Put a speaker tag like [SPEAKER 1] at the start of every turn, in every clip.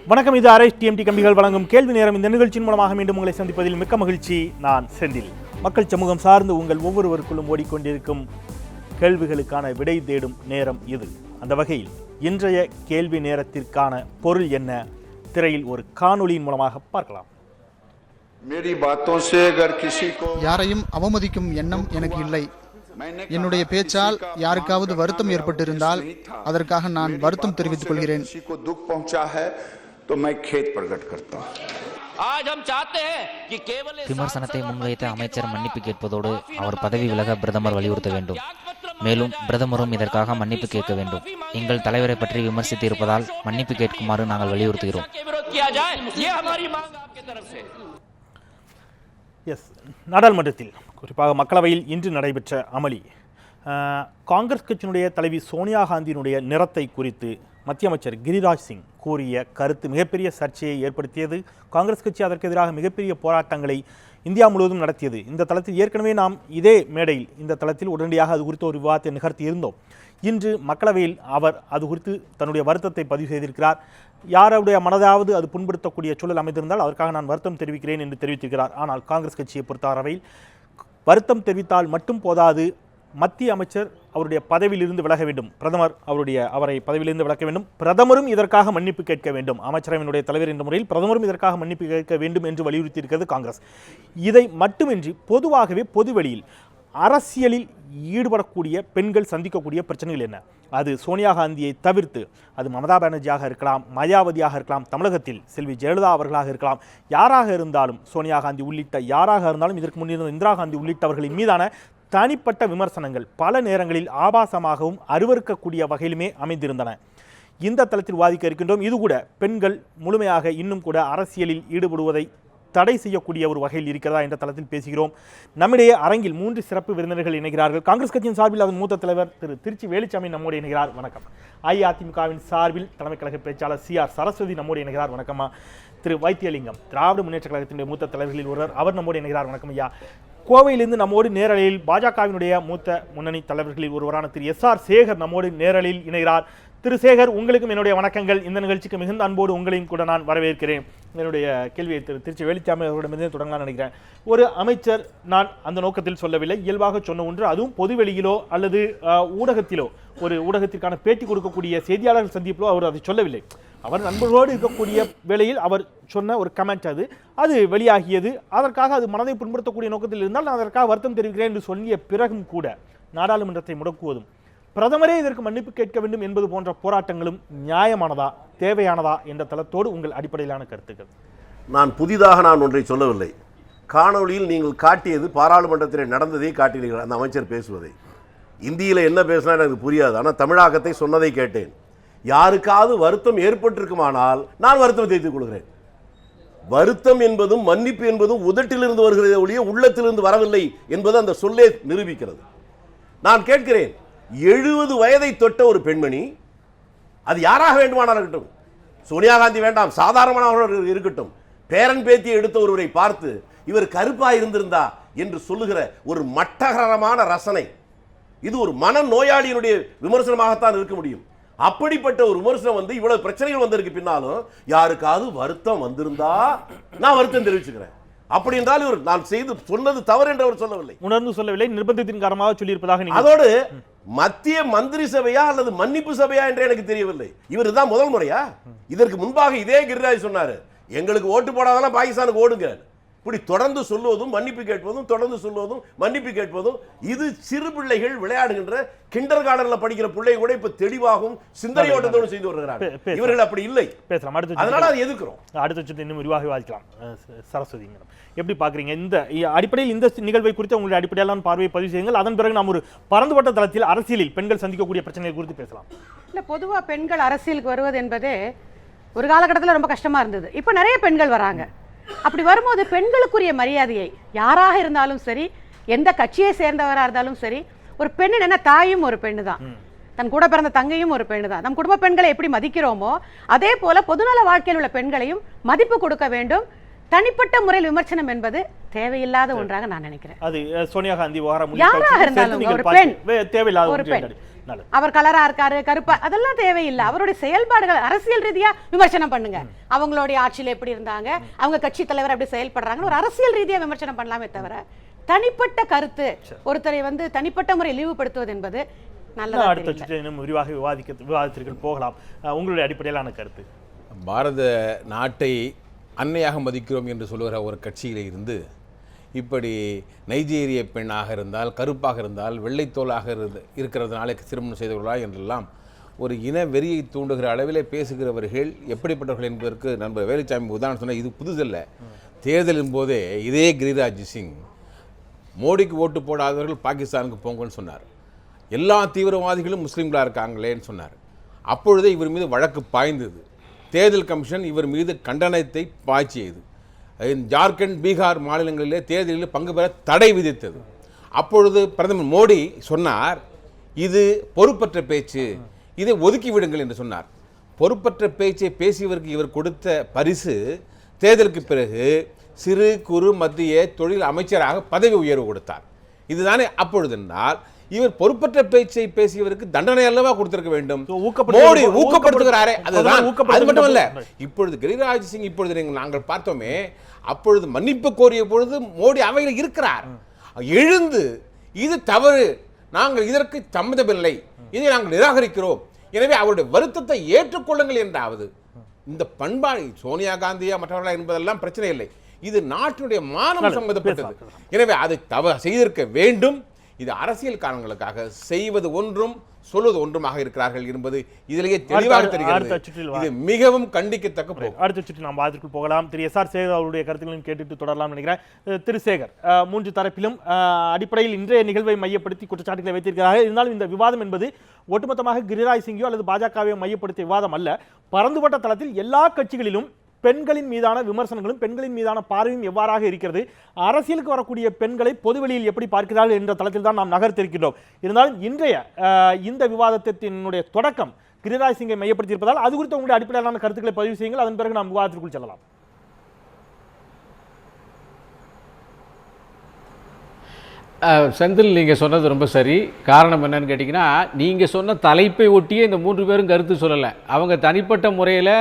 [SPEAKER 1] வணக்கம். இது RISTMT கம்பிகள் வழங்கும் கேள்வி நேரம். இந்த நிகழ்ச்சியின் மூலமாக மீண்டும் உங்களை சந்திப்பதில் மிக்க மகிழ்ச்சி. நான் செந்தில். மக்கள் சமூகம் சார்ந்து உங்கள் ஒவ்வொருவருக்குள்ளும் ஓடிக்கொண்டிருக்கும் கேள்விகளுக்கான விடை தேடும் நேரம் இது. அந்த வகையில் இன்றைய கேள்வி நேரத்திற்கான பொருள் என்ன? திரையில் ஒரு காணொளியின் மூலமாக பார்க்கலாம்.
[SPEAKER 2] யாரையும் அவமதிக்கும் எண்ணம் எனக்கு இல்லை. என்னுடைய பேச்சால் யாருக்காவது வருத்தம் ஏற்பட்டிருந்தால் அதற்காக நான் வருத்தம் தெரிவித்துக் கொள்கிறேன்.
[SPEAKER 3] விமர்சனத்தை முன்வைத்த அமைச்சர் மன்னிப்பு கேட்பதோடு அவர் பதவி விலக பிரதமர் வலியுறுத்த வேண்டும். மேலும் பிரதமரும் இதற்காக மன்னிப்பு கேட்க வேண்டும். எங்கள் தலைவரை பற்றி விமர்சித்து இருப்பதால் மன்னிப்பு கேட்குமாறு நாங்கள் வலியுறுத்துகிறோம்.
[SPEAKER 1] நாடாளுமன்றத்தில் குறிப்பாக மக்களவையில் இன்று நடைபெற்ற அமளி காங்கிரஸ் கட்சியினுடைய தலைவி சோனியா காந்தியினுடைய நிறத்தை குறித்து மத்திய அமைச்சர் கிரிராஜ் சிங் கூறிய கருத்து மிகப்பெரிய சர்ச்சையை ஏற்படுத்தியது. காங்கிரஸ் கட்சி அதற்கு எதிராக மிகப்பெரிய போராட்டங்களை இந்தியா முழுவதும் நடத்தியது. இந்த தளத்தில் ஏற்கனவே நாம் இதே மேடையில் இந்த தளத்தில் உடனடியாக அது குறித்த ஒரு விவாதத்தை நிகழ்த்தி இருந்தோம். இன்று மக்களவையில் அவர் அது குறித்து தன்னுடைய வருத்தத்தை பதிவு செய்திருக்கிறார். யாருடைய மனதாவது அது புண்படுத்தக்கூடிய சூழல் அமைந்திருந்தால் அதற்காக நான் வருத்தம் தெரிவிக்கிறேன் என்று தெரிவித்திருக்கிறார். ஆனால் காங்கிரஸ் கட்சியை பொறுத்தவரையில் வருத்தம் தெரிவித்தால் மட்டும் போதாது, மத்திய அமைச்சர் அவருடைய பதவியிலிருந்து விலக வேண்டும், பிரதமர் அவரை பதவியிலிருந்து விலக்க வேண்டும், பிரதமரும் இதற்காக மன்னிப்பு கேட்க வேண்டும், அமைச்சரவையினுடைய தலைவர் என்ற முறையில் பிரதமரும் இதற்காக மன்னிப்பு கேட்க வேண்டும் என்று வலியுறுத்தியிருக்கிறது காங்கிரஸ். இதை மட்டுமின்றி பொதுவாகவே பொதுவெளியில் அரசியலில் ஈடுபடக்கூடிய பெண்கள் சந்திக்கக்கூடிய பிரச்சனைகள் என்ன? அது சோனியா காந்தியை தவிர்த்து அது மமதா பானர்ஜியாக இருக்கலாம், மாயாவதியாக இருக்கலாம், தமிழகத்தில் செல்வி ஜெயலலிதா அவர்களாக இருக்கலாம், யாராக இருந்தாலும், சோனியா காந்தி உள்ளிட்ட யாராக இருந்தாலும், இதற்கு முன்னிருந்த இந்திரா காந்தி உள்ளிட்டவர்களின் மீதான தனிப்பட்ட விமர்சனங்கள் பல நேரங்களில் ஆபாசமாகவும் அருவருக்கக்கூடிய வகையிலுமே அமைந்திருந்தன. இந்த தளத்தில் வாதிக்க இருக்கின்றோம். இது கூட பெண்கள் முழுமையாக இன்னும் கூட அரசியலில் ஈடுபடுவதை தடை செய்யக்கூடிய ஒரு வகையில் இருக்கிறதா என்ற தளத்தில் பேசுகிறோம். நம்மிடையே அரங்கில் 3 சிறப்பு விருந்தினர்கள் இணைகிறார்கள். காங்கிரஸ் கட்சியின் சார்பில் அதன் மூத்த தலைவர் திரு திருச்சி வேலுச்சாமி நம்மோடு இணைகிறார். வணக்கம். அஇஅதிமுகவின் சார்பில் தலைமை கழக பேச்சாளர் CR சரஸ்வதி நம்மோடு இணைகிறார். வணக்கம்மா. திரு வைத்தியலிங்கம் திராவிட முன்னேற்ற கழகத்தினுடைய மூத்த தலைவர்களில் ஒருவர், அவர் நம்மோடு இணைகிறார். வணக்கம் ஐயா. கோவையிலிருந்து நம்மோடு நேரலையில் பாஜகவினுடைய மூத்த முன்னணி தலைவர்களில் ஒருவரான திரு SR சேகர் நம்மோடு நேரலையில் இணைகிறார். திரு சேகர், உங்களுக்கும் என்னுடைய வணக்கங்கள். இந்த நிகழ்ச்சிக்கு மிகுந்த அன்போடு உங்களையும் கூட நான் வரவேற்கிறேன். என்னுடைய கேள்வியை திரு திருச்சி வேலுச்சாமி அவர்களிடமிருந்து தொடங்கலாம் நினைக்கிறேன். ஒரு அமைச்சர், நான் அந்த நோக்கத்தில் சொல்லவில்லை, இயல்பாக சொன்ன ஒன்று, அதுவும் பொதுவெளியிலோ அல்லது ஊடகத்திலோ, ஒரு ஊடகத்திற்கான பேட்டி கொடுக்கக்கூடிய செய்தியாளர்கள் சந்திப்பிலோ அவர் அதை சொல்லவில்லை. அவர் நண்பர்களோடு இருக்கக்கூடிய வேளையில் அவர் சொன்ன ஒரு கமெண்ட் அது வெளியாகியது. அதற்காக அது மனதை புண்படுத்தக்கூடிய நோக்கத்தில் இருந்தால் நான் அதற்காக வருத்தம் தெரிவிக்கிறேன் என்று சொல்லிய பிறகும் கூட நாடாளுமன்றத்தை முடக்குவதும் பிரதமரே இதற்கு மன்னிப்பு கேட்க வேண்டும் என்பது போன்ற போராட்டங்களும் நியாயமானதா, தேவையானதா என்ற தளத்தோடு உங்கள் அடிப்படையிலான கருத்துக்கள்.
[SPEAKER 4] நான் ஒன்றை சொல்லவில்லை. காணொலியில் நீங்கள் காட்டியது பாராளுமன்றத்தில் நடந்ததை காட்டினீர்கள். அந்த அமைச்சர் பேசுவதை இந்தியில் என்ன பேசினா எனக்கு புரியாது, ஆனால் தமிழாக்கத்தை சொன்னதை கேட்டேன். யாருக்காவது வருத்தம் ஏற்பட்டிருக்குமானால் நான் வருத்தம் தெரிவித்துக் கொள்கிறேன். வருத்தம் என்பதும் மன்னிப்பு என்பதும் உதட்டிலிருந்து வருகிறதே ஒழிய உள்ளத்திலிருந்து வரவில்லை என்பது அந்த சொல்லே நிரூபிக்கிறது. நான் கேட்கிறேன், 70 வயதை தொட்ட ஒரு பெண்மணி, அது யாராக வேண்டுமானால் இருக்கட்டும், சோனியா காந்தி வேண்டாம், சாதாரணமானவர்கள் இருக்கட்டும், பேரன் பேத்தியை எடுத்த ஒருவரை பார்த்து இவர் கருப்பா இருந்திருந்தா என்று சொல்லுகிற ஒரு மட்டகரமான ரசனை, இது ஒரு மன நோயாளியினுடைய விமர்சனமாகத்தான் இருக்க முடியும். அப்படிப்பட்ட ஒரு விமர்சனம் இவ்வளவு பிரச்சனைகள் வந்திருக்கு. பின்னாலும் யாருக்காவது வருத்தம் வந்திருந்தா நான் வருத்தம் தெரிவிச்சுக்கிறேன். அப்படி என்றால் இவர் நான் சொன்னது தவறு என்று அவர் சொல்லவில்லை, உணர்ந்து சொல்லவில்லை, நிர்பந்தத்தின் காரணமாக சொல்லியிருப்பதாக. அதோடு மத்திய மந்திரி சபையா அல்லது மன்னிப்பு சபையா என்று எனக்கு தெரியவில்லை. இவர் தான் முதல் முறையா? இதற்கு முன்பாக இதே கிரிராஜ் சொன்னாரு, எங்களுக்கு ஓட்டு போடாதெல்லாம் பாகிஸ்தானுக்கு ஓடுங்க. இப்படி தொடர்ந்து சொல்லுவதும் மன்னிப்பு கேட்பதும், தொடர்ந்து சொல்லுவதும் மன்னிப்பு கேட்பதும், இது சிறு பிள்ளைகள் விளையாடுகின்ற கிண்டர் கார்டன்ல படிக்கிற பிள்ளைங்க கூட இப்ப தெளிவாகவும் சிந்தனையோட்டத்தோடு செய்து வருகிறார்கள். இவர்கள் அப்படி இல்லை. பேசலாம், அதனால அதை எதிர்க்கிறோம். அடுத்த சுற்று இன்னும் விரிவாக வாதிக்கலாம். சரஸ்வதி மேடம், எப்படி பாக்குறீங்க இந்த அடிப்படையில் இந்த நிகழ்வை குறித்து உங்களுடைய அடிப்படையிலான பார்வையை பதிவு செய்யுங்கள். அதன் பிறகு நாம் ஒரு பரந்துபட்ட தளத்தில் அரசியலில் பெண்கள் சந்திக்கக்கூடிய பிரச்சனைகள் குறித்து பேசலாம்.
[SPEAKER 5] இல்ல, பொதுவா பெண்கள் அரசியலுக்கு வருவது என்பதே ஒரு காலகட்டத்தில் ரொம்ப கஷ்டமா இருந்தது. இப்ப நிறைய பெண்கள் வராங்க. அப்படி வரும்போது பெண்களுக்குரிய மரியாதையை யாராக இருந்தாலும் சரி, எந்த கட்சியை சேர்ந்தவராக இருந்தாலும் சரி, ஒரு பெண்ணு என்ன, தாயும் ஒரு பெண்ணு தான், தன் கூட பிறந்த தங்கையும் ஒரு பெண்ணு தான். நம் குடும்ப பெண்களை எப்படி மதிக்கிறோமோ அதே போல பொதுநல வாழ்க்கையில் உள்ள பெண்களையும் மதிப்பு கொடுக்க வேண்டும். தனிப்பட்ட முறையில் விமர்சனம் என்பது தேவையில்லாத ஒன்றாக நான் நினைக்கிறேன்.
[SPEAKER 1] அது சோனியா காந்தி
[SPEAKER 5] யாராக இருந்தாலும் ஒரு பெண்,
[SPEAKER 1] தேவையில்லாத
[SPEAKER 5] ஒரு பெண்
[SPEAKER 1] நல்லது.
[SPEAKER 5] அவர் கலரா இருக்காரு, கருப்பா, அதெல்லாம் தேவையில்லை. அவருடைய செயல்பாடுகள் அரசியல் ரீதியா விமர்சனம் பண்ணுங்க. அவங்களுடைய ஆட்சியில எப்படி இருந்தாங்க, அவங்க கட்சி தலைவர் எப்படி செயல்படுறாங்கன்னு ஒரு அரசியல் ரீதியா விமர்சனம் பண்ணலாமே தவிர தனிப்பட்ட கருத்து ஒருத்தரை தனிப்பட்ட முறை இழிவுபடுத்துவது என்பது நல்லதா
[SPEAKER 1] அடுத்த சுற்று இன்னும் விரிவாக விவாதத்திற்கு போகலாம். உங்களுடைய அடிப்படையிலான கருத்து.
[SPEAKER 6] பாரத நாட்டை அன்னையாக மதிக்கிறோம் என்று சொல்லுகிற ஒரு கட்சியில் இருந்து இப்படி நைஜீரிய பெண்ணாக இருந்தால், கருப்பாக இருந்தால், வெள்ளைத்தோலாக இருக்கிறதுனால திருமணம் செய்தவர்களா என்றெல்லாம் ஒரு இன வெறியை தூண்டுகிற அளவிலே பேசுகிறவர்கள் எப்படிப்பட்டவர்கள் என்பதற்கு நண்பர் வேலுச்சாமி உதாரணம் சொன்னால் இது புதுதல்ல. தேர்தலின் போதே இதே கிரிராஜ் சிங் மோடிக்கு ஓட்டு போடாதவர்கள் பாகிஸ்தானுக்கு போங்கன்னு சொன்னார். எல்லா தீவிரவாதிகளும் முஸ்லீம்களாக இருக்காங்களேன்னு சொன்னார். அப்பொழுதே இவர் மீது வழக்கு பாய்ந்தது. தேர்தல் கமிஷன் இவர் மீது கண்டனத்தை பாய்ச்சியது. ஜார்க்கண்ட், பீகார் மாநிலங்களிலே தேர்தலில் பங்கு பெற தடை விதித்தது. அப்பொழுது பிரதமர் மோடி சொன்னார், இது பொறுப்பற்ற பேச்சு, இதை ஒதுக்கி விடுங்கள் என்று சொன்னார். பொறுப்பற்ற பேச்சை பேசியவருக்கு இவர் கொடுத்த பரிசு தேர்தலுக்கு பிறகு சிறு குறு மத்திய தொழில் அமைச்சராக பதவி உயர்வு கொடுத்தார். இதுதானே அப்பொழுது என்றால் இவர் பொறுப்பற்ற பேச்சை பேசியவருக்கு தண்டனை அல்லவா கொடுத்திருக்க வேண்டும். மோடி ஊக்கப்படுத்துகிறாரே, அதுதான். அது மட்டும் இல்ல, இப்பொழுது கிரிராஜ் சிங் இப்பொழுது நாங்கள் பார்த்தோமே, அப்பொழுது மன்னிப்பு கோரிய பொழுது மோடி அவையில் இருக்கிறார். எழுந்து இது தவறு, நாங்கள் இதற்கு சம்மதமில்லை, இதை நாங்கள் நிராகரிக்கிறோம், எனவே அவருடைய வருத்தத்தை ஏற்றுக்கொள்ளுங்கள் என்றாவது. இந்த பண்பாடு சோனியா காந்தியா மற்றவர்களா என்பதெல்லாம் பிரச்சனை இல்லை. இது நாட்டினுடைய மானம் சம்பந்தப்பட்டது. எனவே அதை செய்திருக்க வேண்டும். இது அரசியல் காரணங்களுக்காக செய்வது ஒன்றும் சொல்வது ஒன்றுமாக இருக்கிறார்கள் என்பது இதிலேயே தெளிவாக தெரிகிறது. இது மிகவும் கண்டிக்கத்தக்க போகும்.
[SPEAKER 1] அடுத்த சுற்று நாம் வாதத்திற்குள் போகலாம். திரு எஸ்.ஆர். சேகர் அவருடைய கருத்துக்களையும் கேட்டுட்டு தொடரலாம் நினைக்கிறேன். திரு சேகர், மூன்று தரப்பிலும் அடிப்படையில் இன்றைய நிகழ்வை மையப்படுத்தி குற்றச்சாட்டுகளை வைத்திருக்கிறார்கள். இருந்தாலும் இந்த விவாதம் என்பது ஒட்டுமொத்தமாக கிரிராஜ் சிங்கையோ அல்லது பாஜகவையோ மையப்படுத்திய விவாதம் அல்ல. பரந்துபட்ட தளத்தில் எல்லா கட்சிகளிலும் பெண்களின் மீதான விமர்சனங்களும் பெண்களின் மீதான பார்வையும் எவ்வாறாக இருக்கிறது, அரசியலுக்கு வரக்கூடிய பெண்களை பொதுவெளியில் எப்படி பார்க்கிறார்கள் என்ற தளத்தில் தான் நாம் நகர்த்திருக்கிறோம். இருந்தாலும் இன்றைய இந்த விவாதத்தினுடைய தொடக்கம் கிரிராஜ் சிங்கை மையப்படுத்தியிருப்பதால் அது குறித்து உங்களுடைய அடிப்படையிலான கருத்துக்களை பதிவு செய்யுங்கள். அதன் பிறகு நாம் விவாதத்திற்குள் செல்லலாம்.
[SPEAKER 7] செந்தில், நீங்கள் சொன்னது ரொம்ப சரி. காரணம் என்னன்னு கேட்டிங்கன்னா, நீங்கள் சொன்ன தலைப்பை ஒட்டியே இந்த 3 பேரும் கருத்து சொல்லலை. அவங்க தனிப்பட்ட முறையில்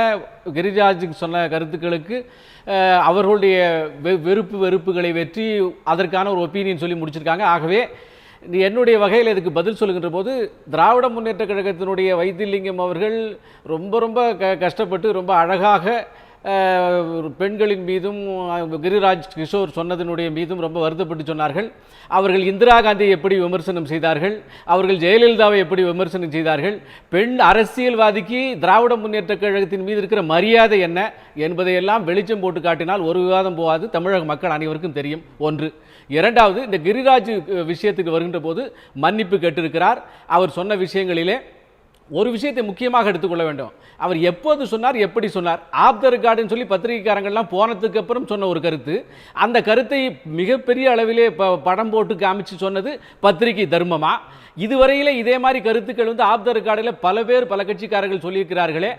[SPEAKER 7] கிரிராஜுக்கு சொன்ன கருத்துக்களுக்கு அவர்களுடைய வெறுப்புகளை வெற்றி அதற்கான ஒரு ஒப்பீனியன் சொல்லி முடிச்சிருக்காங்க. ஆகவே என்னுடைய வகையில் இதுக்கு பதில் சொல்லுகின்ற போது, திராவிட முன்னேற்ற கழகத்தினுடைய வைத்திலிங்கம் அவர்கள் ரொம்ப கஷ்டப்பட்டு ரொம்ப அழகாக பெண்களின் மீதும் கிரிராஜ் கிஷோர் சொன்னதனுடைய மீதும் ரொம்ப வருத்தப்பட்டு சொன்னார்கள். அவர்கள் இந்திரா காந்தியை எப்படி விமர்சனம் செய்தார்கள், அவர்கள் ஜெயலலிதாவை எப்படி விமர்சனம் செய்தார்கள், பெண் அரசியல்வாதிக்கு திராவிட முன்னேற்ற கழகத்தின் மீது இருக்கிற மரியாதை என்ன என்பதையெல்லாம் வெளிச்சம் போட்டு காட்டினால் ஒரு விவாதம் போகாது. தமிழக மக்கள் அனைவருக்கும் தெரியும். ஒன்று. இரண்டாவது, இந்த கிரிராஜ் விஷயத்துக்கு வருகின்ற போது மன்னிப்பு கேட்டிருக்கிறார். அவர் சொன்ன விஷயங்களிலே ஒரு விஷயத்தை முக்கியமாக எடுத்துக்கொள்ள வேண்டும். அவர் எப்போது சொன்னார், எப்படி சொன்னார்? ஆஃப் த ரெக்கார்டுன்னு சொல்லி பத்திரிகைக்காரங்கள்லாம் போனதுக்கு அப்புறம் சொன்ன ஒரு கருத்து. அந்த கருத்தை மிகப்பெரிய அளவிலே படம் போட்டு காமிச்சு சொன்னது பத்திரிகை தர்மமா? இதுவரையிலே இதே மாதிரி கருத்துக்கள் ஆஃப் த ரெக்கார்டில் பல பேர் பல கட்சிக்காரர்கள் சொல்லியிருக்கிறார்களே,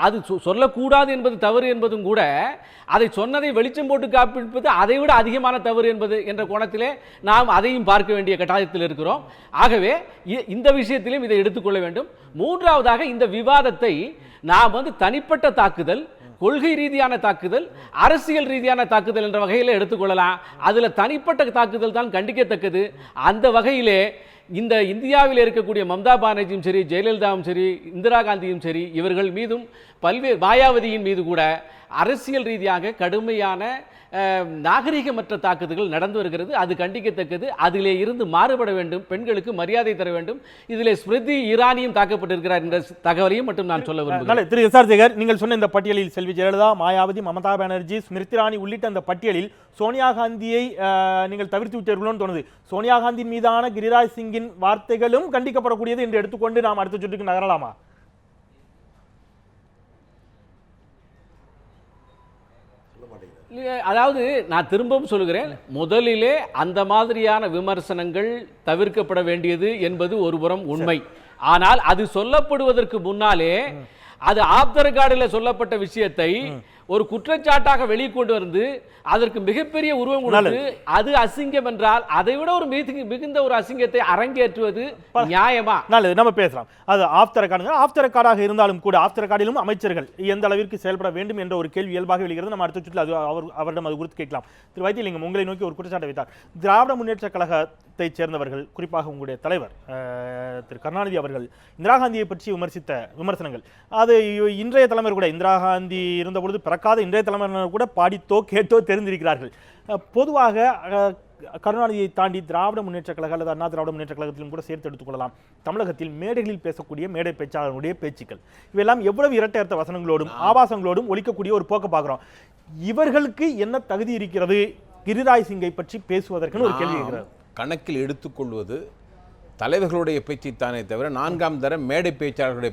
[SPEAKER 7] அது சொல்லக்கூடாது என்பது தவறு என்பதும் கூட, அதை சொன்னதை வெளிச்சம் போட்டு காப்பிப்பது அதை விட அதிகமான தவறு என்பது என்ற கோணத்திலே நாம் அதையும் பார்க்க வேண்டிய கட்டாயத்தில் இருக்கிறோம். ஆகவே இந்த விஷயத்திலும் இதை எடுத்துக்கொள்ள வேண்டும். மூன்றாவதாக, இந்த விவாதத்தை நாம் தனிப்பட்ட தாக்குதல், கொள்கை ரீதியான தாக்குதல், அரசியல் ரீதியான தாக்குதல் என்ற வகையில் எடுத்துக்கொள்ளலாம். அதில் தனிப்பட்ட தாக்குதல் தான் கண்டிக்கத்தக்கது. அந்த வகையிலே இந்த இந்தியாவில் இருக்கக்கூடிய மம்தா பானர்ஜியும் சரி, ஜெயலலிதாவும் சரி, இந்திரா காந்தியும் சரி, இவர்கள் மீதும் பல்வேறு மாயாவதியின் மீது கூட அரசியல் ரீதியாக கடுமையான நாகரிகமற்ற தாக்குதல்கள் நடந்து வருகிறது. அது கண்டிக்கத்தக்கது. அதிலே இருந்து மாறுபட வேண்டும். பெண்களுக்கு மரியாதை தர வேண்டும். இதிலே ஸ்மிருதி இரானியும் தாக்கப்பட்டிருக்கிறார் என்ற தகவலையும் மட்டும் நான் சொல்ல விரும்புகிறேன்.
[SPEAKER 1] திரு எஸ்.ஆர். சேகர், நீங்கள் சொன்ன இந்த பட்டியலில் செல்வி ஜெயலலிதா, மாயாவதி, மமதா பானர்ஜி, ஸ்மிருதி இரானி உள்ளிட்ட அந்த பட்டியலில் சோனியா காந்தியை நீங்கள் தவிர்த்து விட்டீர்களோன்னு தோணுது. சோனியா காந்தி மீதான கிரிராஜ் சிங்கின் வார்த்தைகளும் கண்டிக்கப்படக்கூடியது என்று எடுத்துக்கொண்டு நாம் அடுத்த சுற்றுக்கு நகரலாமா?
[SPEAKER 7] அதாவது நான் திரும்பவும் சொல்கிறேன், முதலிலே அந்த மாதிரியான விமர்சனங்கள் தவிர்க்கப்பட வேண்டியது என்பது ஒருபுறம் உண்மை. ஆனால் அது சொல்லப்படுவதற்கு முன்னாலே அது ஆஃப் த ரெக்கார்டில் சொல்லப்பட்ட விஷயத்தை ஒரு குற்றச்சாட்டாக வெளிக்கொண்டு வந்து அதற்கு மிகப்பெரிய உருவம் கொடுத்து அது அசிங்கம் என்றால் அதை விட ஒரு மிகுந்த ஒரு அசிங்கத்தை அரங்கேற்றுவது நியாயமா?
[SPEAKER 1] நல்லது, நம்ம பேசலாம். அது ஆஃப் த ரெக்கார்டுங்க. ஆஃப் த ரெக்கார்டாக இருந்தாலும் கூட ஆஃப் த ரெக்கார்டிலும் அமைச்சர்கள் எந்த அளவிற்கு செயல்பட வேண்டும் என்ற ஒரு கேள்வி இயல்பாக எழுகிறது. நம்ம அடுத்த சுற்றில் அது அவரிடம் அது குறித்து கேட்கலாம். திரு வைத்தியலிங்கம், உங்களை நோக்கி ஒரு குற்றச்சாட்டை வைத்தார். திராவிட முன்னேற்ற கழகத்தை சேர்ந்தவர்கள், குறிப்பாக உங்களுடைய தலைவர் திரு கருணாநிதி அவர்கள் இந்திரா காந்தியை பற்றி விமர்சித்த விமர்சனங்கள், அது இன்றைய தலைவர் கூட, இந்திரா காந்தி இருந்தபொழுது பிறக்காத இன்றைய தலைமையினர் கூட பாடித்தோ கேட்டோ தெரிந்திருக்கிறார்கள். பொதுவாக கருணாநிதியை தாண்டி திராவிட முன்னேற்ற கழகம் அல்லது அண்ணா திராவிட முன்னேற்ற கழகத்திலும் கூட சேர்த்து எடுத்துக்கொள்ளலாம். தமிழகத்தில் மேடைகளில் பேசக்கூடிய மேடை பேச்சாளர்களுடைய பேச்சுக்கள் இவையெல்லாம் எவ்வளவு இரட்டையர்த்த வசனங்களோடும் ஆபாசங்களோடும் ஒலிக்கக்கூடிய ஒரு போக்க பார்க்கிறோம். இவர்களுக்கு என்ன தகுதி இருக்கிறது கிரிராஜ் சிங்கை பற்றி பேசுவதற்குன்னு ஒரு கேள்வி இருக்கிறது.
[SPEAKER 6] கணக்கில் எடுத்துக்கொள்வது தலைவர்களுடைய பேச்சைத்தானே தவிர நான்காம் தர மேடை பேச்சாளர்களுடைய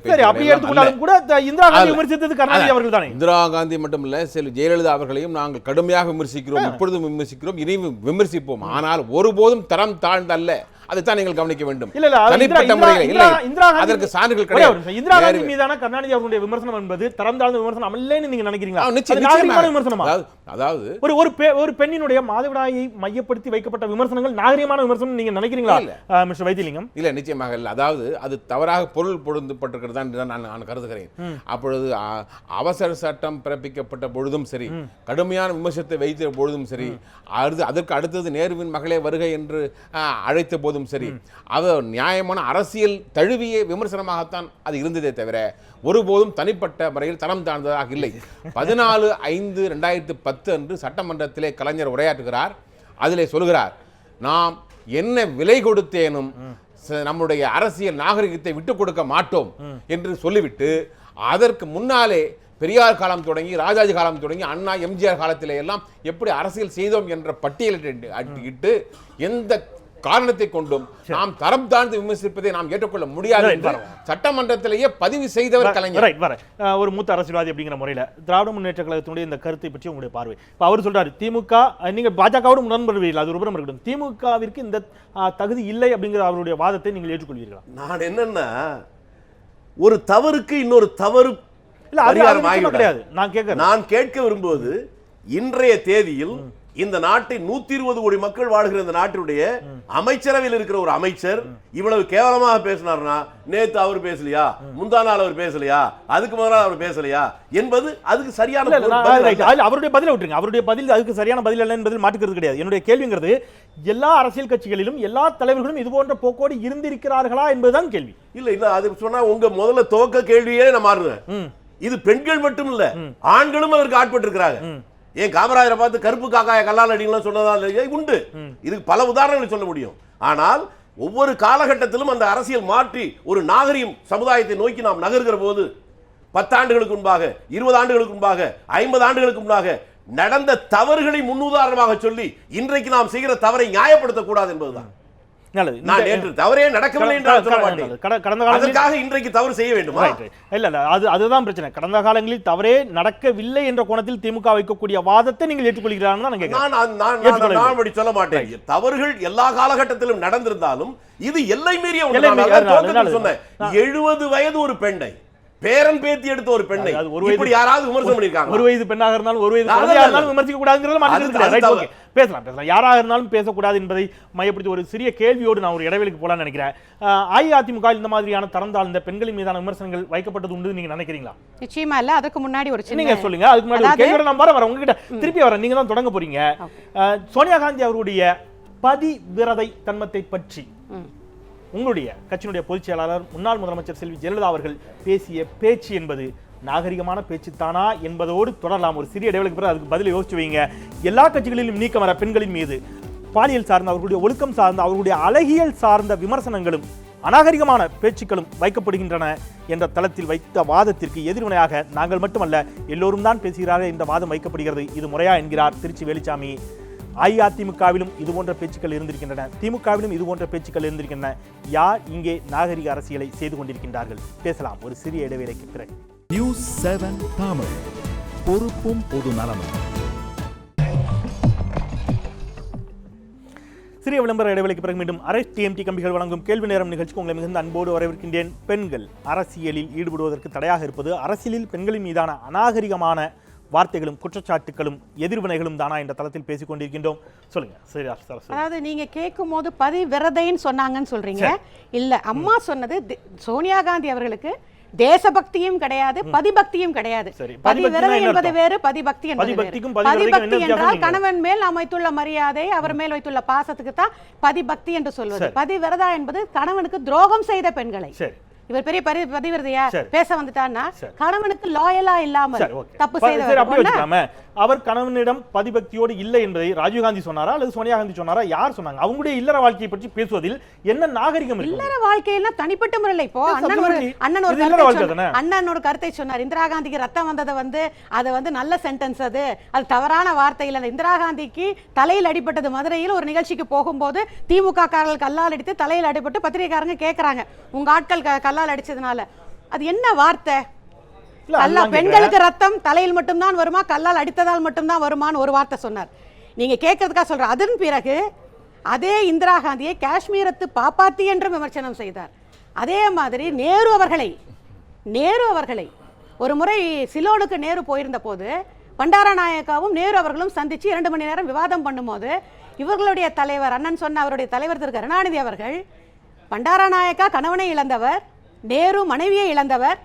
[SPEAKER 6] இந்திரா காந்தி மட்டுமல்ல, செல்வி ஜெயலலிதா அவர்களையும் நாங்கள் கடுமையாக விமர்சிக்கிறோம், இப்பொழுதும் விமர்சிக்கிறோம், இனியும் விமர்சிப்போம். ஆனால் ஒருபோதும் தரம் தாழ்ந்த அல்ல. அதைத்தான் நீங்கள் கவனிக்க வேண்டும். தனிப்பட்ட முறையில் இல்லை, அதற்கு சான்றுகள் கிடையாது.
[SPEAKER 1] இந்திரா காந்தி மீதான கருணாநிதி அவர்களுடைய விமர்சனம் என்பது தரம் தாழ்ந்த விமர்சனம் அல்லன்னு நீங்க நினைக்கிறீங்களா?
[SPEAKER 6] அதாவது
[SPEAKER 1] ஒரு பெண்ணினுடைய மாதவிடாயை மையப்படுத்தி வைக்கப்பட்ட விமர்சனங்கள் நாகரிகமான விமர்சனம் நீங்க நினைக்கிறீங்களா மிஸ்டர் வைத்தியலிங்கம்?
[SPEAKER 6] இல்ல, நிச்சயமாக இல்லை. அதாவது அது தவறாக பொருள் பொருந்தப்பட்டிருக்கிறது நான் கருதுகிறேன். அப்பொழுது அவசர சட்டம் பிறப்பிக்கப்பட்ட பொழுதும் சரி, கடுமையான விமர்சனத்தை வைத்த பொழுதும் சரி, அதற்கு அடுத்தது நேருவின் மகளே வருகை என்று அழைத்த போதும் சரி, அது நியாயமான அரசியல் தழுவிய விமர்சனமாகத்தான் அது இருந்ததே தவிர ஒருபோதும் தனிப்பட்ட முறையில் தரம் தாழ்ந்ததாக இல்லை. 14/5/2010 அன்று சட்டமன்றத்திலே கலைஞர் உரையாற்றுகிறார். அதிலே சொல்கிறார், நாம் என்ன விலை கொடுத்தேனும் நம்முடைய அரசியல் நாகரிகத்தை விட்டுக் கொடுக்க மாட்டோம் என்று சொல்லிவிட்டு, அதற்கு முன்னாலே பெரியார் காலம் தொடங்கி ராஜாஜி காலம் தொடங்கி அண்ணா எம்ஜிஆர் காலத்திலே எல்லாம் எப்படி அரசியல் செய்தோம் என்ற பட்டியலிட்டு எந்த காரணத்தை கொண்டும் நாம் தரம் தாழ்ந்து விமர்சிப்பதை நாம் ஏற்றுக்கொள்ள முடியாது என்று சட்டமன்றத்திலேயே பதிவு செய்தவர் கலைஞர்.
[SPEAKER 1] ஒரு மூத்த அரசியல்வாதி அப்படிங்கிற முறையில் திராவிட முன்னேற்ற கழகத்தினுடைய இந்த கருத்தை பற்றி உங்களுடைய பார்வை. இப்போ அவர் சொல்றாரு, திமுக, நீங்க பாஜகவோடு உடன்படுவீர்கள், அது ஒரு புறம் இருக்கட்டும், திமுகவிற்கு இந்த தகுதி இல்லை அப்படிங்கிற அவருடைய வாதத்தை நீங்கள் ஏற்றுக்கொள்வீர்களா?
[SPEAKER 4] நான் என்னன்னா, ஒரு தவறுக்கு இன்னொரு தவறு
[SPEAKER 1] கிடையாது.
[SPEAKER 4] நான் கேட்க விரும்புவது, இன்றைய தேதியில் இந்த நாட்டை 120 கோடி மக்கள் வாழ்கிற இந்த நாட்டுடைய அமைச்சரவையில் இருக்கிற ஒரு அமைச்சர் இவ்வளவு கேவலமாக பேசினார்னா, நேத்து அவர் பேசலையா, முந்தா நாள் அவர் பேசலையா, அதுக்கு முதல் அவர் பேசலையா என்பது அதுக்கு சரியான
[SPEAKER 1] அவருடைய பதிலை விட்டுருங்க. அவருடைய பதில் அதுக்கு சரியான பதில் அல்ல என்பதில் மாற்றுக்கிறது கிடையாது. என்னுடைய கேள்விங்கிறது, எல்லா அரசியல் கட்சிகளிலும் எல்லா தலைவர்களும் இது போன்ற போக்கோடு இருந்திருக்கிறார்களா என்பதுதான் கேள்வி.
[SPEAKER 4] இல்ல இல்ல, அது சொன்னா உங்க முதல்ல துவக்க கேள்வியே நான் மாறுவேன். இது பெண்கள் மட்டும் இல்ல, ஆண்களும் அதற்கு ஆட்பட்டு இருக்கிறாங்க. ஏன் காமராஜரை பார்த்து கருப்பு காக்காய கல்லால் அடிங்கலாம் சொன்னதால் உண்டு. இதுக்கு பல உதாரணங்களை சொல்ல முடியும். ஆனால் ஒவ்வொரு காலகட்டத்திலும் அந்த அரசியல் மாற்றி ஒரு நாகரிகம் சமுதாயத்தை நோக்கி நாம் நகர்கிற போது 10 ஆண்டுகளுக்கு முன்பாக, 20 ஆண்டுகளுக்கு முன்பாக, 50 ஆண்டுகளுக்கு முன்பாக நடந்த தவறுகளை முன்னுதாரணமாக சொல்லி இன்றைக்கு நாம் செய்கிற தவறை நியாயப்படுத்தக்கூடாது என்பதுதான். நான் நேற்று தவறே நடக்கவில்லை என்றால் சொல்ல மாட்டேன். அதற்காக இன்றைக்கு தவறு செய்ய வேண்டுமா?
[SPEAKER 1] இல்ல இல்ல, அதுதான் பிரச்சனை. கடந்த காலங்களில் தவறே நடக்கவில்லை என்ற கோணத்தில் திமுக வைக்கக்கூடிய வாதத்தை நீங்கள் ஏற்றுக்கொள்கிறீர்கள்?
[SPEAKER 4] நான் அப்படி சொல்ல மாட்டேன். தவறுகள் எல்லா காலகட்டத்திலும் நடந்திருந்தாலும் இது எல்லை மீறிய ஒன்று. சொன்னேன், 70 வயது ஒரு பெண்ணை, பேரன் பேத்தி எடுத்த ஒரு பெண்ணை இப்படி யாராவது விமர்சனம் பண்ணிருக்காங்க?
[SPEAKER 1] ஒரு வயது பெண்ணாக இருந்தாலும் ஒரு வயது குழந்தையாக இருந்தாலும் விமர்சிக்க கூடாதுங்கிறது பேசலாம். யாராக இருந்தாலும் பேசக்கூடாது என்பதை மையப்படுத்தி ஒரு சிறிய கேள்வியோடு நான் ஒரு இடைவெளிக்கு போலான்னு நினைக்கிறேன். அஇஅதிமுக இந்த மாதிரியான தரம் தாழ்ந்த பெண்களின் மீதான விமர்சனங்கள் வைக்கப்பட்டது உண்டு நீங்க நினைக்கிறீங்களா?
[SPEAKER 5] நிச்சயமா இல்ல. அதுக்கு முன்னாடி ஒரு
[SPEAKER 1] நீங்க சொல்லுங்க. அதுக்கு முன்னாடி ஒரு கேள்வியோட நான் வரேன் உங்ககிட்ட, திருப்பி வரேன். நீங்க தான் தொடங்க போறீங்க. சோனியா காந்தி அவருடைய பதிவிரதை தன்மத்தை பற்றி உங்களுடைய கட்சியினுடைய பொதுச் செயலாளர் முன்னாள் முதலமைச்சர் செல்வி ஜெயலலிதா அவர்கள் பேசிய பேச்சு என்பது நாகரிகமான பேச்சு தானா என்பதோடு தொடரலாம். ஒரு சிறிய இடைவெளிக்கு பிறகு அதுக்கு பதில் யோசிச்சு வைங்க. எல்லா கட்சிகளிலும் நீக்கம் வர பெண்களின் மீது பாலியல் சார்ந்த, அவர்களுடைய ஒழுக்கம் சார்ந்த, அவர்களுடைய அழகியல் சார்ந்த விமர்சனங்களும் அநாகரிகமான பேச்சுக்களும் வைக்கப்படுகின்றன என்ற தளத்தில் வைத்த வாதத்திற்கு எதிர்வினையாக நாங்கள் மட்டுமல்ல எல்லோரும் தான் பேசுகிறார்கள் இந்த வாதம் வைக்கப்படுகிறது. இது முறையா என்கிறார் திருச்சி வேலுச்சாமி. அஇஅதிமுகவிலும் இது போன்ற பேச்சுக்கள் இருந்திருக்கின்றன, திமுகவிலும் இது போன்ற பேச்சுக்கள் இருந்திருக்கின்றன. யார் இங்கே நாகரிக அரசியலை செய்து கொண்டிருக்கின்றார்கள்? பேசலாம் ஒரு சிறிய இடைவேளைக்கு பிறகு.
[SPEAKER 8] நியூஸ் 7 தமிழ், பொறுப்பும் பொது நலமும்.
[SPEAKER 1] சிறிய விளம்பர இடைவெளிக்கு பிறகு மீண்டும் அரசு டிஎம்டி கம்பிகள் வழங்கும் கேள்வி நேரம் நிகழ்ச்சிக்கு உங்களை மிகுந்த அன்போடு வரவேற்கின்றேன். பெண்கள் அரசியலில் ஈடுபடுவதற்கு தடையாக இருப்பது, அரசியலில் பெண்களின் மீதான அநாகரிகமான வார்த்தைகளும் குற்றச்சாட்டுகளும் எதிர்வினைகளும் தானா என்ற தளத்தில் பேசிக் கொண்டிருக்கின்றோம். சொல்லுங்க சரி சரஸ்வதி.
[SPEAKER 5] அதாவது நீங்க கேட்கும் போது பதிவிரதைன்னு சொன்னாங்கன்னு சொல்றீங்க. இல்ல, அம்மா சொன்னது சோனியா காந்தி அவர்களுக்கு தேசபக்தியும் கிடையாது, பதிபக்தியும் கிடையாது. பதிவிரதை என்பது வேறு, பதிபக்தி என்பது வேறு. பதிபக்தி என்றால் கணவன் மேல் நாம் வைத்துள்ள மரியாதை, அவர் மேல் வைத்துள்ள பாசத்துக்கு தான் பதிபக்தி என்று சொல்வது. பதிவிரதா என்பது கணவனுக்கு துரோகம் செய்த பெண்களை. இவர் பெரிய பதிவிரதையா பேச வந்துட்டான்னா கணவனுக்கு லாயலா இல்லாம தப்பு செய்த
[SPEAKER 1] அவர் கணவனிடம் பதிபக்தியோடு இல்லை என்பதை ராஜீவ்காந்தி சொன்னாரா அல்லது சோனியா காந்தி சொன்னாரா? யார் சொன்னாங்க? அவங்களுடைய இல்லற வாழ்க்கையை பற்றி பேசுவதில் என்ன நாகரிகம் இருக்கு?
[SPEAKER 5] இல்லற வாழ்க்கையில தனிப்பட்ட முறையில் இப்போ அண்ணன் ஒரு கருத்தை சொன்னார். இந்திரா காந்திக்கு ரத்தம் வந்ததை அது நல்ல சென்டென்ஸ், அது தவறான வார்த்தையில். இந்திரா காந்திக்கு தலையில் அடிபட்டது. மதுரையில் ஒரு நிகழ்ச்சிக்கு போகும்போது திமுக காரர்கள் கல்லால் அடித்து தலையில் அடிபட்டு பத்திரிகைக்காரங்க கேட்கறாங்க, உங்க ஆட்கள் கல்லால் அடிச்சதுனால அது என்ன வார்த்தை? பெண்களுக்கு ரத்தம் தலையில் மட்டும்தான் வருமா, கல்லால் அடித்ததால் மட்டும்தான் வருமான்னு ஒரு வார்த்தை சொன்னார். நீங்க கேட்கறதுக்காக சொல்ற. அதன் பிறகு அதே இந்திரா காந்தியை காஷ்மீரத்து பாப்பாத்தி என்று விமர்சனம் செய்தார். அதே மாதிரி நேரு அவர்களை ஒரு முறை சிலோனுக்கு நேரு போயிருந்த போது பண்டாரநாயக்காவும் நேரு அவர்களும் சந்திச்சு 2 மணி நேரம் விவாதம் பண்ணும்போது இவர்களுடைய தலைவர், அண்ணன் சொன்ன அவருடைய தலைவர் திரு கருணாநிதி அவர்கள், பண்டாரநாயக்கா கணவனை இழந்தவர், நேரு மனைவியை இழந்தவர்,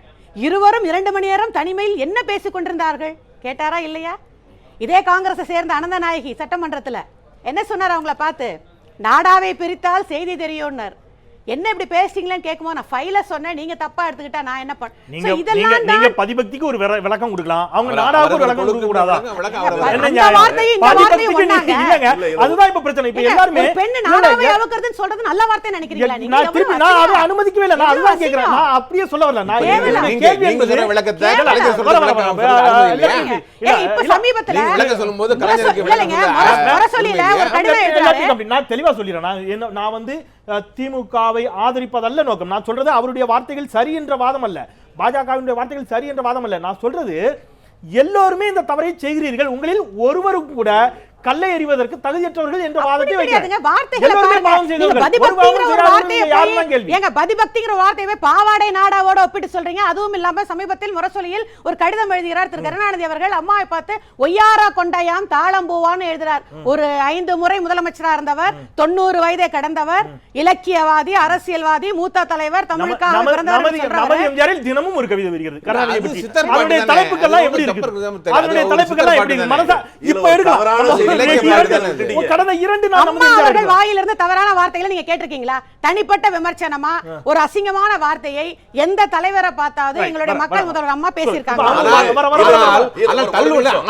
[SPEAKER 5] இருவரும் 2 மணி நேரம் தனிமையில் என்ன பேசிக் கொண்டிருந்தார்கள் கேட்டாரா இல்லையா? இதே காங்கிரஸை சேர்ந்த அனந்தநாயகி சட்டமன்றத்தில் என்ன சொன்னார் அவங்கள பார்த்து? நாடாவை பிரித்தால் செய்தி தெரியும்னார். என்ன இப்படி பேசிட்டீங்களேன்னு கேட்கும்போது நான் ஃபைல சொன்னேன், நீங்க தப்பா எடுத்துக்கிட்டா நான் என்ன பண்ண? இதெல்லாம்
[SPEAKER 1] நீங்க பதிபக்திக்கு ஒரு விளக்கம் கொடுக்கலாம், அவங்க நாடாவுக்கு ஒரு விளக்கம் கொடுக்க கூடாதா? அதுதான் இப்ப பிரச்சனை. இப்ப எல்லாரும்
[SPEAKER 5] பெண்ணு நாடாவை அவக்கிறதுன்னு சொல்றது நல்ல வார்த்தை நினைக்கிறீங்களா நீங்க?
[SPEAKER 1] நான் திருப்பி நான் அதை அனுமதிக்கவே இல்லை. நான் அதுதான் கேக்குறேன். நான் அப்படியே சொல்ல வரல. நான் கேள்வி என்பது விளக்கத்தை
[SPEAKER 5] இப்ப சமீபத்துல
[SPEAKER 6] விளக்க சொல்லும்போது கலைஞருக்கு
[SPEAKER 1] நான் தெளிவா சொல்லிடுறேன். நான் திமுகவை ஆதரிப்பதல்ல நோக்கம். நான் சொல்றது அவருடைய வார்த்தைகள் சரி என்ற வாதம் அல்ல, பாஜகவினுடைய வார்த்தைகள் சரி என்ற வாதம் அல்ல. நான் சொல்றது எல்லோருமே இந்த தவறை செய்கிறீர்கள், உங்களில் ஒருவரும் கூட கல்லை எறிவதற்கு தகுதியற்றவர்கள் என்ற வாதத்தை வைக்கிறாங்க.
[SPEAKER 5] பதிபக்திங்கிற வார்த்தையை பாவாடை நாடாவோட ஒப்பிட்டு சொல்றீங்க. அதுவும் இல்லாம சமீபத்தில் முரசொலியில் ஒரு கடிதம் எழுதுகிறார் திரு கருணாநிதி அவர்கள். அம்மாவை பார்த்து ஒய்யாரா கொண்டாயாம் தாளம்பூவான்னு எழுதுறார். ஒரு 5 முறை முதலமைச்சரா இருந்தவர், 90 வயதை கடந்தவர், இலக்கியவாதி, அரசியல்வாதி, மூத்த தலைவர், தமிழுக்காக பிறந்தவர்.
[SPEAKER 1] தினமும் ஒரு கவிதை வருகிறது கருணாநிதி பற்றி. அவருடைய தலைப்புகள்லாம் எப்படி இருக்கு? அவருடைய தலைப்புகள்லாம் எப்படி இருக்கு? மனசா இப்ப இருக்கு. கடந்த 2 நாள்
[SPEAKER 5] அம்மா அவர்கள் வாயிலிருந்து தவறான வார்த்தைகளை நீங்க கேட்டிருக்கீங்களா? தனிப்பட்ட விமர்சனமா ஒரு அசிங்கமான வார்த்தையை எந்த தலைவரை பார்த்தாவது எங்களுடைய மக்கள் முதல்வர் அம்மா பேசியிருக்காங்க.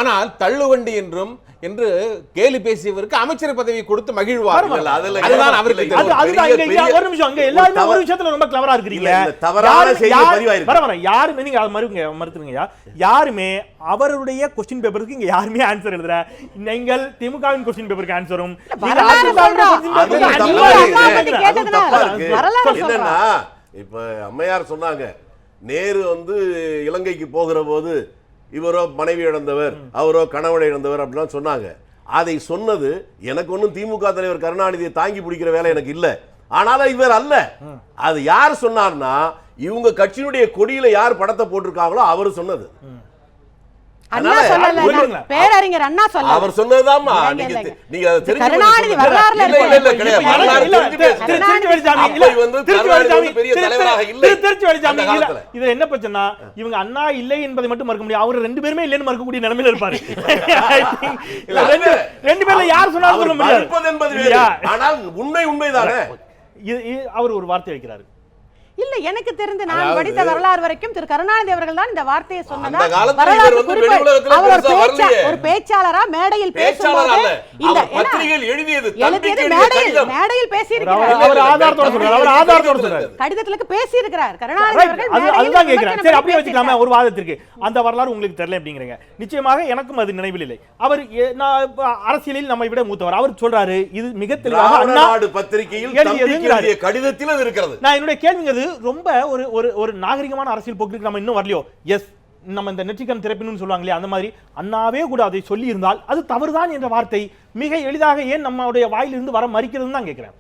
[SPEAKER 6] ஆனால் தள்ளுவண்டி என்று கேலி பேசியவருக்கு அமைச்சர் பதவி கொடுத்து மகிழ்வார். அதுதான் அவருக்கு.
[SPEAKER 1] ஒரு நிமிஷம், அங்க எல்லாரும் ஒரு விஷயத்துல ரொம்ப கிளவரா இருக்கீங்க. யாருமே நீங்க மறுத்துருங்க. யாருமே அவருடைய கொஸ்டின் பேப்பருக்கு இங்க யாருமே ஆன்சர் எழுதுற. நீங்கள் திமுகவின் கொஸ்டின் பேப்பருக்கு ஆன்சரும்
[SPEAKER 4] என்னன்னா, இப்ப அம்மையார் சொன்னாங்க, நேரு இலங்கைக்கு போகிற போது இவரோ மனைவி இழந்தவர், அவரோ கணவனை இழந்தவர் அப்படிலாம் சொன்னாங்க. அதை சொன்னது எனக்கு ஒன்றும் திமுக தலைவர் கருணாநிதியை தாங்கி பிடிக்கிற வேலை எனக்கு இல்லை. ஆனாலும் இவர் அல்ல. அது யார் சொன்னார்னா, இவங்க கட்சியினுடைய கொடியில யார் படத்தை போட்டிருக்காங்களோ அவரு சொன்னது.
[SPEAKER 5] பேரறிஞர் அண்ணா சொல்ல
[SPEAKER 4] அவர் சொன்னதுதான். நீங்க
[SPEAKER 5] கருணாநிதி வரலாறுல
[SPEAKER 1] இது என்ன பிரச்சனை? இவங்க அண்ணா இல்லை என்பதை மட்டும் மறுக்க முடியும். அவர் 2 பேருமே இல்லைன்னு மறுக்கக்கூடிய நிலைமையில இருப்பாரு. 2 பேர்ல யார் சொன்னாலும் சொல்ல முடியாது.
[SPEAKER 4] ஆனால் உண்மைதானே.
[SPEAKER 1] அவர் ஒரு வார்த்தை வைக்கிறாரு.
[SPEAKER 5] இல்ல, எனக்கு தெரிந்து நான் படித்த வரலாறு வரைக்கும் திரு கருணாநிதி அவர்கள் தான் இந்த வார்த்தையை சொன்னதா ஒரு பேச்சாளரா மேடையில் பேசும்போது இந்த மேடையில் பேசியிருக்கிறார். கடிதத்திற்கு பேசியிருக்கிறார் கருணாநிதி அவர்கள்.
[SPEAKER 1] அதுதான் கேட்கிறேன். சரி, அப்படியே வச்சுக்கலாமா ஒரு வாதத்திற்கு? அந்த வரலாறு உங்களுக்கு தெரியல அப்படிங்கிறீங்க. நிச்சயமாக எனக்கும் அது நினைவில் இல்லை. அவர் அரசியலில் நம்மை விட மூத்தவர். அவர் சொல்றாரு, இது மிக தெளிவாக அண்ணா
[SPEAKER 4] பத்திரிகையில் கடிதத்தில் இருக்கிறது.
[SPEAKER 1] நான் என்னுடைய கேள்விங்கிறது ரொம்ப ஒரு நாகரிகமான அரசியல் போக்கு நம்ம இன்னும் வரலையோ. எஸ், நம்ம இந்த நெற்றிக்கண் திறப்பின்னு சொல்லுவாங்களே, அந்த மாதிரி அண்ணாவே கூட அதை சொல்லி இருந்தால் அது தவறுதான் என்ற வார்த்தை மிக எளிதாக ஏன் நம்மளுடைய வாயிலிருந்து வர மறுக்கிறதுன்னு தான் கேட்கிறேன்.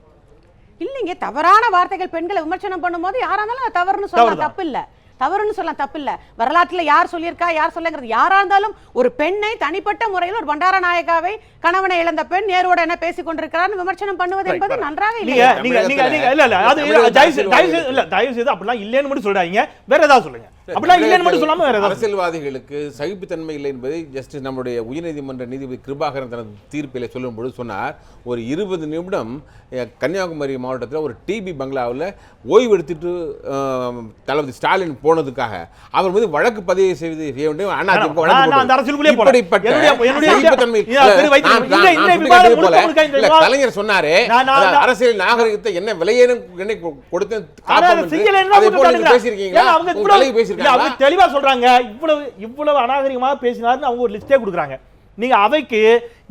[SPEAKER 5] இல்லைங்க, தவறான வார்த்தைகள் பெண்களை விமர்சனம் பண்ணும்போது யாரா இருந்தாலும் தவறுன்னு சொல்ல தப்பு இல்ல. தவறுன்னு சொல்லலாம், தப்பு இல்ல. வரலாற்றுல யார் சொல்லியிருக்கா யார் சொல்லங்கிறது, யாரா இருந்தாலும் ஒரு பெண்ணை தனிப்பட்ட முறையில் ஒரு பண்டார நாயகாவை கணவனை இழந்த பெண் நேரோட என்ன பேசிக் கொண்டிருக்கிறார் விமர்சனம் பண்ணுவது என்பது நன்றாக இல்லை.
[SPEAKER 1] தயவு செய்து அப்படிலாம் இல்லைன்னு மட்டும் சொல்றாங்க, வேற ஏதாவது சொல்லுங்க. அப்படிலாம் இல்லைன்னு மட்டும் சொல்லாம வேற ஏதாவது.
[SPEAKER 6] அரசியல்வாதிகளுக்கு சகிப்புத்தன்மை இல்லை என்பதை ஜஸ்டிஸ் நம்முடைய உயர்நீதிமன்ற நீதிபதி கிருபாகரன் தனது தீர்ப்பிலே சொல்லும்போது சொன்னார், ஒரு 20 நிமிடம் கன்னியாகுமரி மாவட்டத்தில் ஒரு டிபி பங்களாவில் ஓய்வு எடுத்துட்டு தளபதி ஸ்டாலின் போனதுக்காக அவர் மீது வழக்கு பதிவு செய்ய வேண்டும். கலைஞர் சொன்னாரே, அரசியல் நாகரிகத்தை என்ன விலையேனும் கொடுத்து பேசியிருக்கீங்களா?
[SPEAKER 1] தெளிவா சொல்றாங்க. இவ்வளவு அநாகரிகமாக பேசினார்னு அவங்க ஒரு லிஸ்டே கொடுக்குறாங்க. நீங்க அவைக்கு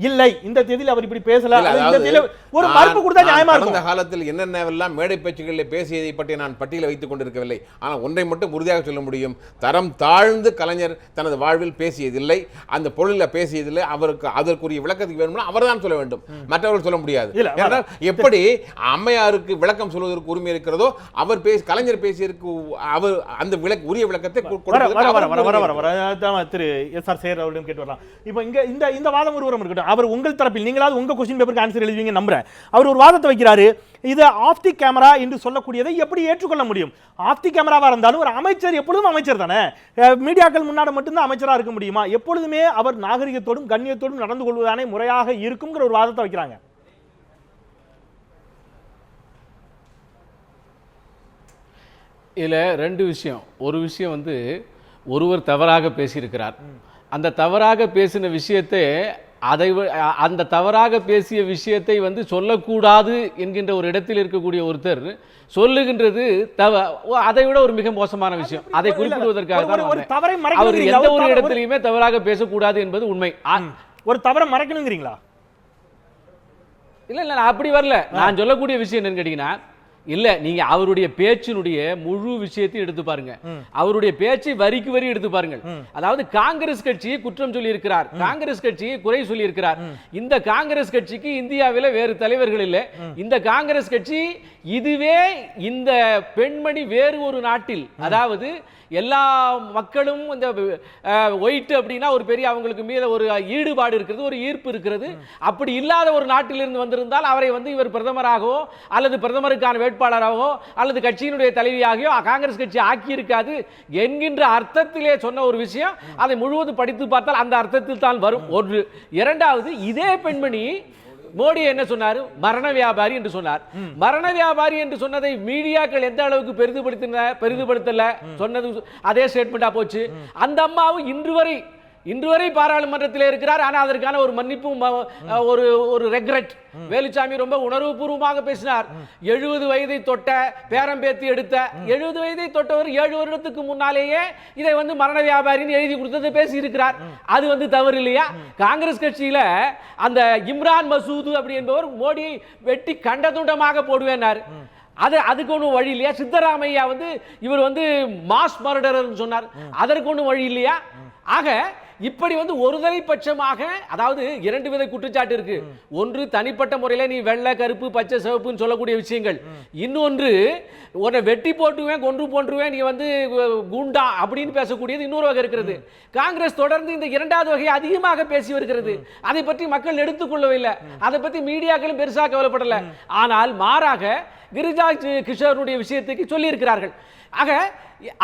[SPEAKER 1] இல்லை இந்த தேதியில் அவர் இப்படி பேசல, இந்த தேதியில ஒரு மறுப்பு கொடுத்தா நியாயமா இருக்கும்.
[SPEAKER 6] அந்த காலத்தில் என்னென்னவெல்லாம் மேடை பேச்சுகளில் பேசியதை பற்றி நான் பட்டியலை வைத்துக் கொண்டிருக்கவில்லை. ஆனால் ஒன்றை மட்டும் உறுதியாக சொல்ல முடியும், தரம் தாழ்ந்து கலைஞர் தனது வாழ்வில் பேசியதில்லை, அந்த பொருளில் பேசியதில்லை. அவருக்கு அதற்குரிய விளக்கத்துக்கு வேணும்னா அவர் தான் சொல்ல வேண்டும், மற்றவர்கள் சொல்ல முடியாது. ஏனென்றால் எப்படி அம்மையாருக்கு விளக்கம் சொல்வதற்கு உரிமை இருக்கிறதோ அவர் கலைஞர் பேசியதற்கு அவர் அந்த உரிய விளக்கத்தை
[SPEAKER 1] திரு எஸ்.ஆர். சேகர் அவர்களும் கேட்டு வரலாம். இப்போ இங்க இந்த வாதம் ஒருவரும் இருக்கட்டும், அவர் உங்கள் தரப்பில் நீங்களாவது உங்க क्वेश्चन பேப்பருக்கு ஆன்சர் எழுதுவீங்க நம்புறேன். அவர் ஒரு வாதத்தை வைக்கிறாரு, இது ஆஃப் தி கேமரா என்று சொல்லக்கூடியதை எப்படி ஏற்றுக்கொள்ள முடியும்? ஆஃப் தி கேமராவா இருந்தாலும் ஒரு அமைச்சர் எப்பொழுதும் அமைச்சர் தானே, மீடியாக்கள் முன்னாடி மட்டும்தான் அமைச்சராக இருக்க முடியுமா? எப்பொழுதுமே அவர் நாகரிகத்தோடும் கண்ணியத்தோடும் நடந்து கொள்வதானே முறையாக இருக்குங்கிற ஒரு வாதத்தை வைக்கிறாங்க.
[SPEAKER 7] இதில் 2 விஷயம். ஒரு விஷயம் வந்து ஒருவர் தவறாக பேசியிருக்கிறார். அந்த தவறாக பேசின விஷயத்தை அந்த தவறாக பேசிய விஷயத்தை வந்து சொல்லக்கூடாது என்கின்ற ஒரு இடத்தில் இருக்கக்கூடிய ஒருத்தர் சொல்லுகின்றது அதை விட ஒரு மிக மோசமான விஷயம். அதை குறிப்பிடுவதற்காக அவர் எந்த ஒரு இடத்திலையுமே தவறாக பேசக்கூடாது என்பது உண்மை.
[SPEAKER 1] ஒரு தவறை மறைக்கணுங்கிறீங்களா?
[SPEAKER 7] இல்ல அப்படி வரல. நான் சொல்லக்கூடிய விஷயம் என்னன்னு கேட்டீங்கன்னா, இல்ல நீங்க அவருடைய பேச்சினுடைய முழு விஷயத்தை எடுத்து பாருங்க. அவருடைய பேச்சை வரிக்கு வரி எடுத்து பாருங்கள். அதாவது காங்கிரஸ் கட்சியை குற்றம் சொல்லி இருக்கிறார், காங்கிரஸ் கட்சியை குறை சொல்லி இருக்கிறார். இந்த காங்கிரஸ் கட்சிக்கு இந்தியாவில் வேறு தலைவர்கள் இல்லை. இந்த காங்கிரஸ் கட்சி இதுவே இந்த பெண்மணி வேறு ஒரு நாட்டில், அதாவது எல்லா மக்களும் இந்த ஒயிட் அப்படின்னா ஒரு பெரிய அவங்களுக்கு மீது ஒரு ஈடுபாடு இருக்கிறது, ஒரு ஈர்ப்பு இருக்கிறது. அப்படி இல்லாத ஒரு நாட்டிலிருந்து வந்திருந்தால் அவரை வந்து இவர் பிரதமராகவோ அல்லது பிரதமருக்கான வேட்பாளராகவோ அல்லது கட்சியினுடைய தலைவியாகவோ காங்கிரஸ் கட்சி ஆக்கியிருக்காது என்கின்ற அர்த்தத்திலே சொன்ன ஒரு விஷயம். அதை முழுவதும் படித்து பார்த்தால் அந்த அர்த்தத்தில் தான் வரும். ஒன்று. இரண்டாவது, இதே பெண்மணி மோடி என்ன சொன்னார்? மரண வியாபாரி என்று சொன்னார். மரண வியாபாரி என்று சொன்னதை மீடியாக்கள் எந்த அளவுக்கு பெரிதுபடுத்தல சொன்னது அதே ஸ்டேட்மெண்டா போச்சு. அந்த அம்மாவும் இன்று வரை பாராளுமன்றத்தில் இருக்கிறார். ஆனால் அதற்கான ஒரு மன்னிப்பும் ஒரு ரெக்ரெட். வேலுச்சாமி ரொம்ப உணர்வுபூர்வமாக பேசினார். 70 வயதை தொட்ட பேரம் பேத்தி எடுத்த 70 வயதை தொட்டவர் 7 வருடத்துக்கு முன்னாலேயே இதை வந்து மரண வியாபாரின்னு எழுதி கொடுத்ததை பேசி இருக்கிறார். அது வந்து தவறு இல்லையா? காங்கிரஸ் கட்சியில அந்த இம்ரான் மசூது அப்படி என்பவர் மோடியை வெட்டி கண்டதுண்டமாக போடுவேனார். அதுக்கு ஒன்றும் வழி இல்லையா? சித்தராமையா வந்து இவர் வந்து மாஸ் மர்டரர் சொன்னார், அதற்கு ஒன்றும் வழி இல்லையா? ஆக இப்படி வந்து ஒருதலை பட்சமாக, அதாவது 2 வித குற்றச்சாட்டு இருக்கு. ஒன்று தனிப்பட்ட முறையில் நீ வெள்ளை கருப்பு பச்சை சிவப்புன்னு சொல்லக்கூடிய விஷயங்கள். இன்னொன்று உன்னை வெட்டி போட்டுவேன் கொன்று போன்றுவேன் நீ வந்து குண்டா அப்படின்னு பேசக்கூடியது இன்னொரு வகை இருக்கிறது. காங்கிரஸ் தொடர்ந்து இந்த 2வது வகையை அதிகமாக பேசி வருகிறது. அதை பற்றி மக்கள் எடுத்துக்கொள்ளவில்லை, அதை பற்றி மீடியாக்களும் பெருசாக கவலைப்படலை. ஆனால் மாறாக கிரிராஜ் கிஷோருடைய விஷயத்துக்கு சொல்லி இருக்கிறார்கள்.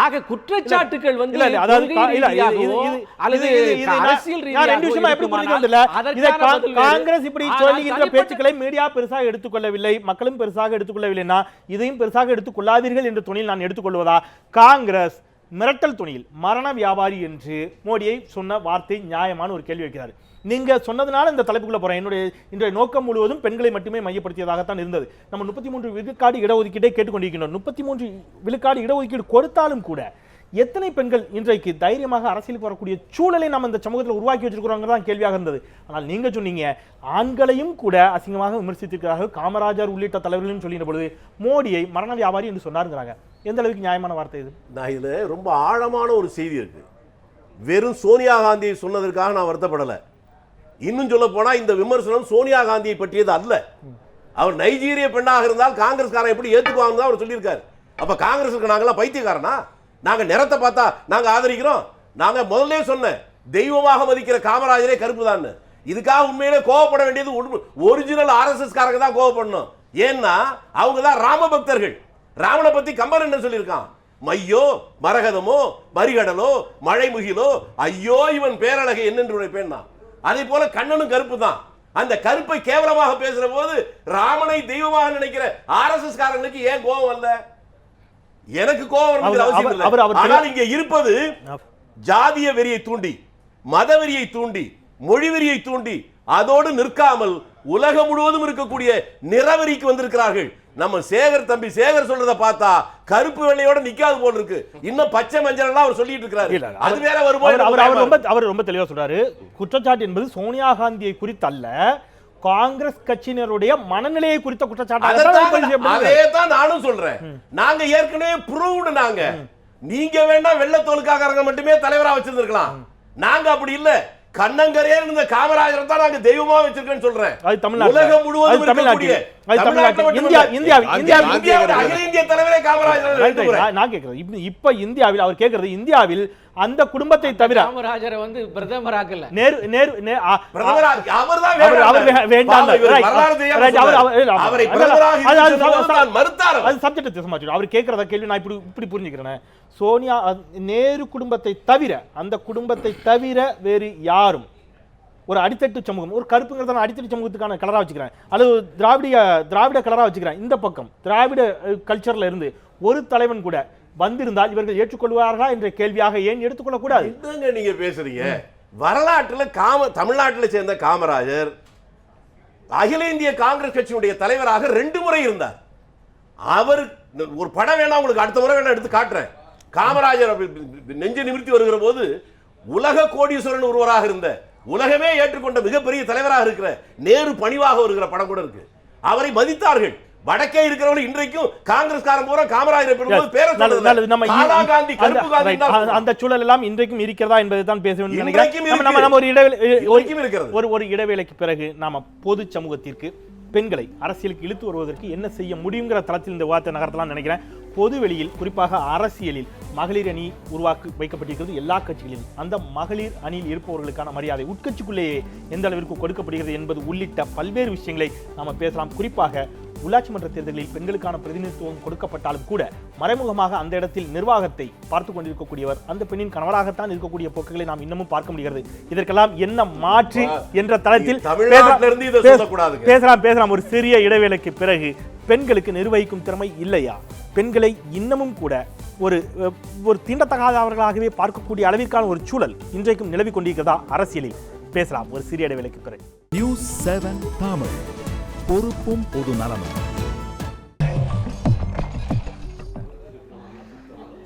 [SPEAKER 7] ஆக குற்றச்சாட்டுகள் வந்து
[SPEAKER 1] காங்கிரஸ் இப்படி சொல்லுகின்ற பேச்சுக்களை மீடியா பெருசாக எடுத்துக்கொள்ளவில்லை, மக்களும் பெருசாக எடுத்துக்கொள்ளவில்லைன்னா இதையும் பெருசாக எடுத்துக்கொள்ளாதீர்கள் என்ற துணியில் நான் எடுத்துக்கொள்வதா? காங்கிரஸ் மிரட்டல் துணியில் மரண வியாபாரி என்று மோடியை சொன்ன வார்த்தை நியாயமான ஒரு கேள்வி வைக்கிறார். நீங்க சொன்னதுனால இந்த தலைப்புக்குள்ள போறேன். இன்றைய நோக்கம் முழுவதும் பெண்களை மட்டுமே மையப்படுத்தியதாகத்தான் இருந்தது. நம்ம 33 விழுக்காடு இடஒதுக்கீட்டை கேட்டுக்கொண்டிருக்கிறோம். 33 விழுக்காடு இடஒதுக்கீடு கொடுத்தாலும் கூட எத்தனை பெண்கள் இன்றைக்கு தைரியமாக அரசியலுக்கு வரக்கூடிய சூழலை நம்ம இந்த சமூகத்தில் உருவாக்கி வச்சிருக்கிறோங்க தான் கேள்வியாக இருந்தது. ஆனால் நீங்க சொன்னீங்க ஆண்களையும் கூட அசிங்கமாக விமர்சித்திருக்கிறார்கள், காமராஜர் உள்ளிட்ட தலைவர்களும் சொல்லின பொழுது மோடியை மரண வியாபாரி என்று சொன்னாருங்கிறாங்க. எந்த அளவுக்கு நியாயமான வார்த்தை இது?
[SPEAKER 4] நான் இதுல ரொம்ப ஆழமான ஒரு செய்தி இருக்கு. வெறும் சோனியா காந்தியை சொன்னதற்காக நான் வருத்தப்படலை. இன்னும் சொல்ல போனா இந்த விமர்சனம் சோனியா காந்தியை பற்றியது அல்ல. அவர் நைஜீரிய பெண்ணாக இருந்தால் காங்கிரஸ்காரன் எப்படி ஏத்துக்குவாங்க அவர் சொல்லியிருக்காரு. அப்ப காங்கிரஸுக்கு நாங்கெல்லாம் பைத்தியக்காரனா? நாங்க நிறத்தை பார்த்தா நாங்க ஆதரிக்கிறோம்? நாங்க முதல்ல சொன்ன தெய்வமாக மதிக்கிற காமராஜரே கருப்பு தான். இதுக்காக உண்மையிலே கோவப்பட வேண்டியது ஒரிஜினல் ஆர்எஸ்எஸ் காரங்க தான் கோவப்படணும். ஏன்னா அவங்க தான் ராம பக்தர்கள். ராமனை பத்தி கம்பன் என்ன சொல்லியிருக்கான்? மையோ மரகதமோ மரிகடலோ மழை முகிலோ ஐயோ இவன் பேரழகை என்னென்று உரைப்பேன். அதே போல கண்ணனும் கருப்பு தான். அந்த கருப்பை கேவலமாக பேசுற போது ராமனை தெய்வமாக நினைக்கிற ஆர்எஸ்எஸ் காரங்களுக்கு ஏன் கோபம் வரல? எனக்கு கோபம் அவசியம் இல்லை. ஆனால் இங்க இருப்பது ஜாதிய வெறியை தூண்டி, மத வெறியை தூண்டி, மொழி வெறியை தூண்டி அதோடு நிற்காமல் உலகம் முழுவதும் இருக்கக்கூடிய நிறவெறிக்கு வந்திருக்கிறார்கள். நம்ம சேகர் தம்பி சேகர் சொல்றத பார்த்தா கருப்பு வெள்ளையோட நிக்காது போல இருக்கு. இன்னும் பச்சை மஞ்சள் எல்லாம் அவர் சொல்லிட்டு இருக்காரு. அது வேற வரும்போது
[SPEAKER 1] அவர் ரொம்ப தெளிவா சொல்றாரு. குற்றச்சாட்டு என்பது சோனியா காந்தியை குறித்து அல்ல, காங்கிரஸ் கட்சியினருடைய மனநிலையை குறித்த குற்றச்சாட்டு.
[SPEAKER 4] அதே தான் நானும் சொல்றேன். நாங்க ஏற்கனவே ப்ரூவ்டு. நீங்க வேண்டாம் வெள்ளத்தோலுக்காக மட்டுமே தலைவரா வச்சிருந்திருக்கலாம். நாங்க அப்படி இல்ல. கண்ணங்கரே இருந்த காமராஜர் தான் நாங்க தெய்வமா வச்சிருக்கேன்னு சொல்றேன். உலகம் முழுவதும் இருக்கக்கூடிய இந்திய தலைவரே காமராஜர்.
[SPEAKER 1] நான் கேக்குறது இப்ப இந்தியாவில் அவர் கேக்குறது இந்தியாவில் அந்த குடும்பத்தை தவிர
[SPEAKER 7] காமராஜரை வந்து பிரதமராக்கல.
[SPEAKER 1] அவர் கேட்கிறத கேள்வி நான் இப்படி புரிஞ்சுக்கிறேன். சோனியா நேரு குடும்பத்தை தவிர, அந்த குடும்பத்தை தவிர வேறு யாரும் ஒரு அடித்தட்டு சமூகம், ஒரு கருப்புங்கிறத அடித்தட்டு சமூகத்துக்கான கலரா வச்சுக்கிறேன், அல்லது திராவிட கலரா வச்சுக்கிறேன். இந்த பக்கம் திராவிட கல்ச்சர்ல இருந்து ஒரு தலைவன் கூட வந்திருந்தால் இவர்கள் ஏற்றுக்கொள்வார்களா என்ற கேள்வியாக ஏன் எடுத்துக்கொள்ளக்கூடாது?
[SPEAKER 4] என்னங்க நீங்க பேசுறீங்க? வரலாற்றுல தமிழ்நாட்டில் சேர்ந்த காமராஜர் அகில இந்திய காங்கிரஸ் கட்சியினுடைய தலைவராக 2 முறை இருந்தார். அவர் ஒரு படம் வேணா உங்களுக்கு அடுத்த முறை வேணா எடுத்து காட்டுறேன். காமராஜர் நெஞ்சு நிமிர்த்தி வருகிற போது உலக கோடீஸ்வரன் ஒருவராக இருந்த, உலகமே ஏற்றுக்கொண்ட மிகப்பெரிய தலைவராக இருக்கிற நேரு பணிவாக வருகிற படம் கூட இருக்கு. அவரை மதித்தார்கள். வடக்கே இருக்கிறவர்கள் இன்றைக்கும் காங்கிரஸ்காரன் பூரா காமராஜரை
[SPEAKER 1] அந்த சூழல் எல்லாம் இன்றைக்கும் இருக்கிறதா என்பதை தான் பேச வேண்டும் நினைக்கிறேன். ஒரு இடைவேளைக்கு பிறகு நாம பொது சமூகத்திற்கு பெண்களை அரசியலுக்கு இழுத்து வருவதற்கு என்ன செய்ய முடியுங்கிற தளத்தில் இந்த விவாதத்தை நகர்த்தலாம் நினைக்கிறேன். பொது வெளியில், குறிப்பாக அரசியலில் மகளிர் அணி வைக்கப்பட்டிருக்கிறது எல்லா கட்சிகளிலும். அந்த மகளிர் அணியில் இருப்பவர்களுக்கான மரியாதை உட்கட்சிக்குள்ளேயே எந்த அளவிற்கு கொடுக்கப்படுகிறது என்பது உள்ளிட்ட பல்வேறு விஷயங்களை நாம பேசலாம். குறிப்பாக உள்ளாட்சி மன்ற தேர்தலில் பெண்களுக்கான பிரதிநிதித்துவம் கொடுக்கப்பட்டாலும் கூட மறைமுகமாக அந்த இடத்தில் நிர்வாகத்தை பார்த்து கொண்டிருக்கக்கூடியவர் அந்த பெண்ணின் கணவராகத்தான் இருக்கக்கூடிய போக்குகளை நாம் இன்னமும் பார்க்க முடிகிறது. இதற்கெல்லாம் என்ன மாற்றி என்ற தளத்தில் பேசலாம். ஒரு சிறிய இடைவேளைக்கு பிறகு பெண்களுக்கு நிர்வகிக்கும் திறமை இல்லையா, பெண்களை இன்னமும் கூட ஒரு தீண்டத்தகாதவர்களாகவே பார்க்கக்கூடிய அளவிற்கான ஒரு சூழல் இன்றைக்கும் நிலவி கொண்டிருக்கிறதா அரசியலில் பேசலாம் ஒரு சிறிய இடைவேளைக்கு பிறகு.
[SPEAKER 8] நியூஸ் 7 தமிழ், பொறுப்பும் பொது நலமும்.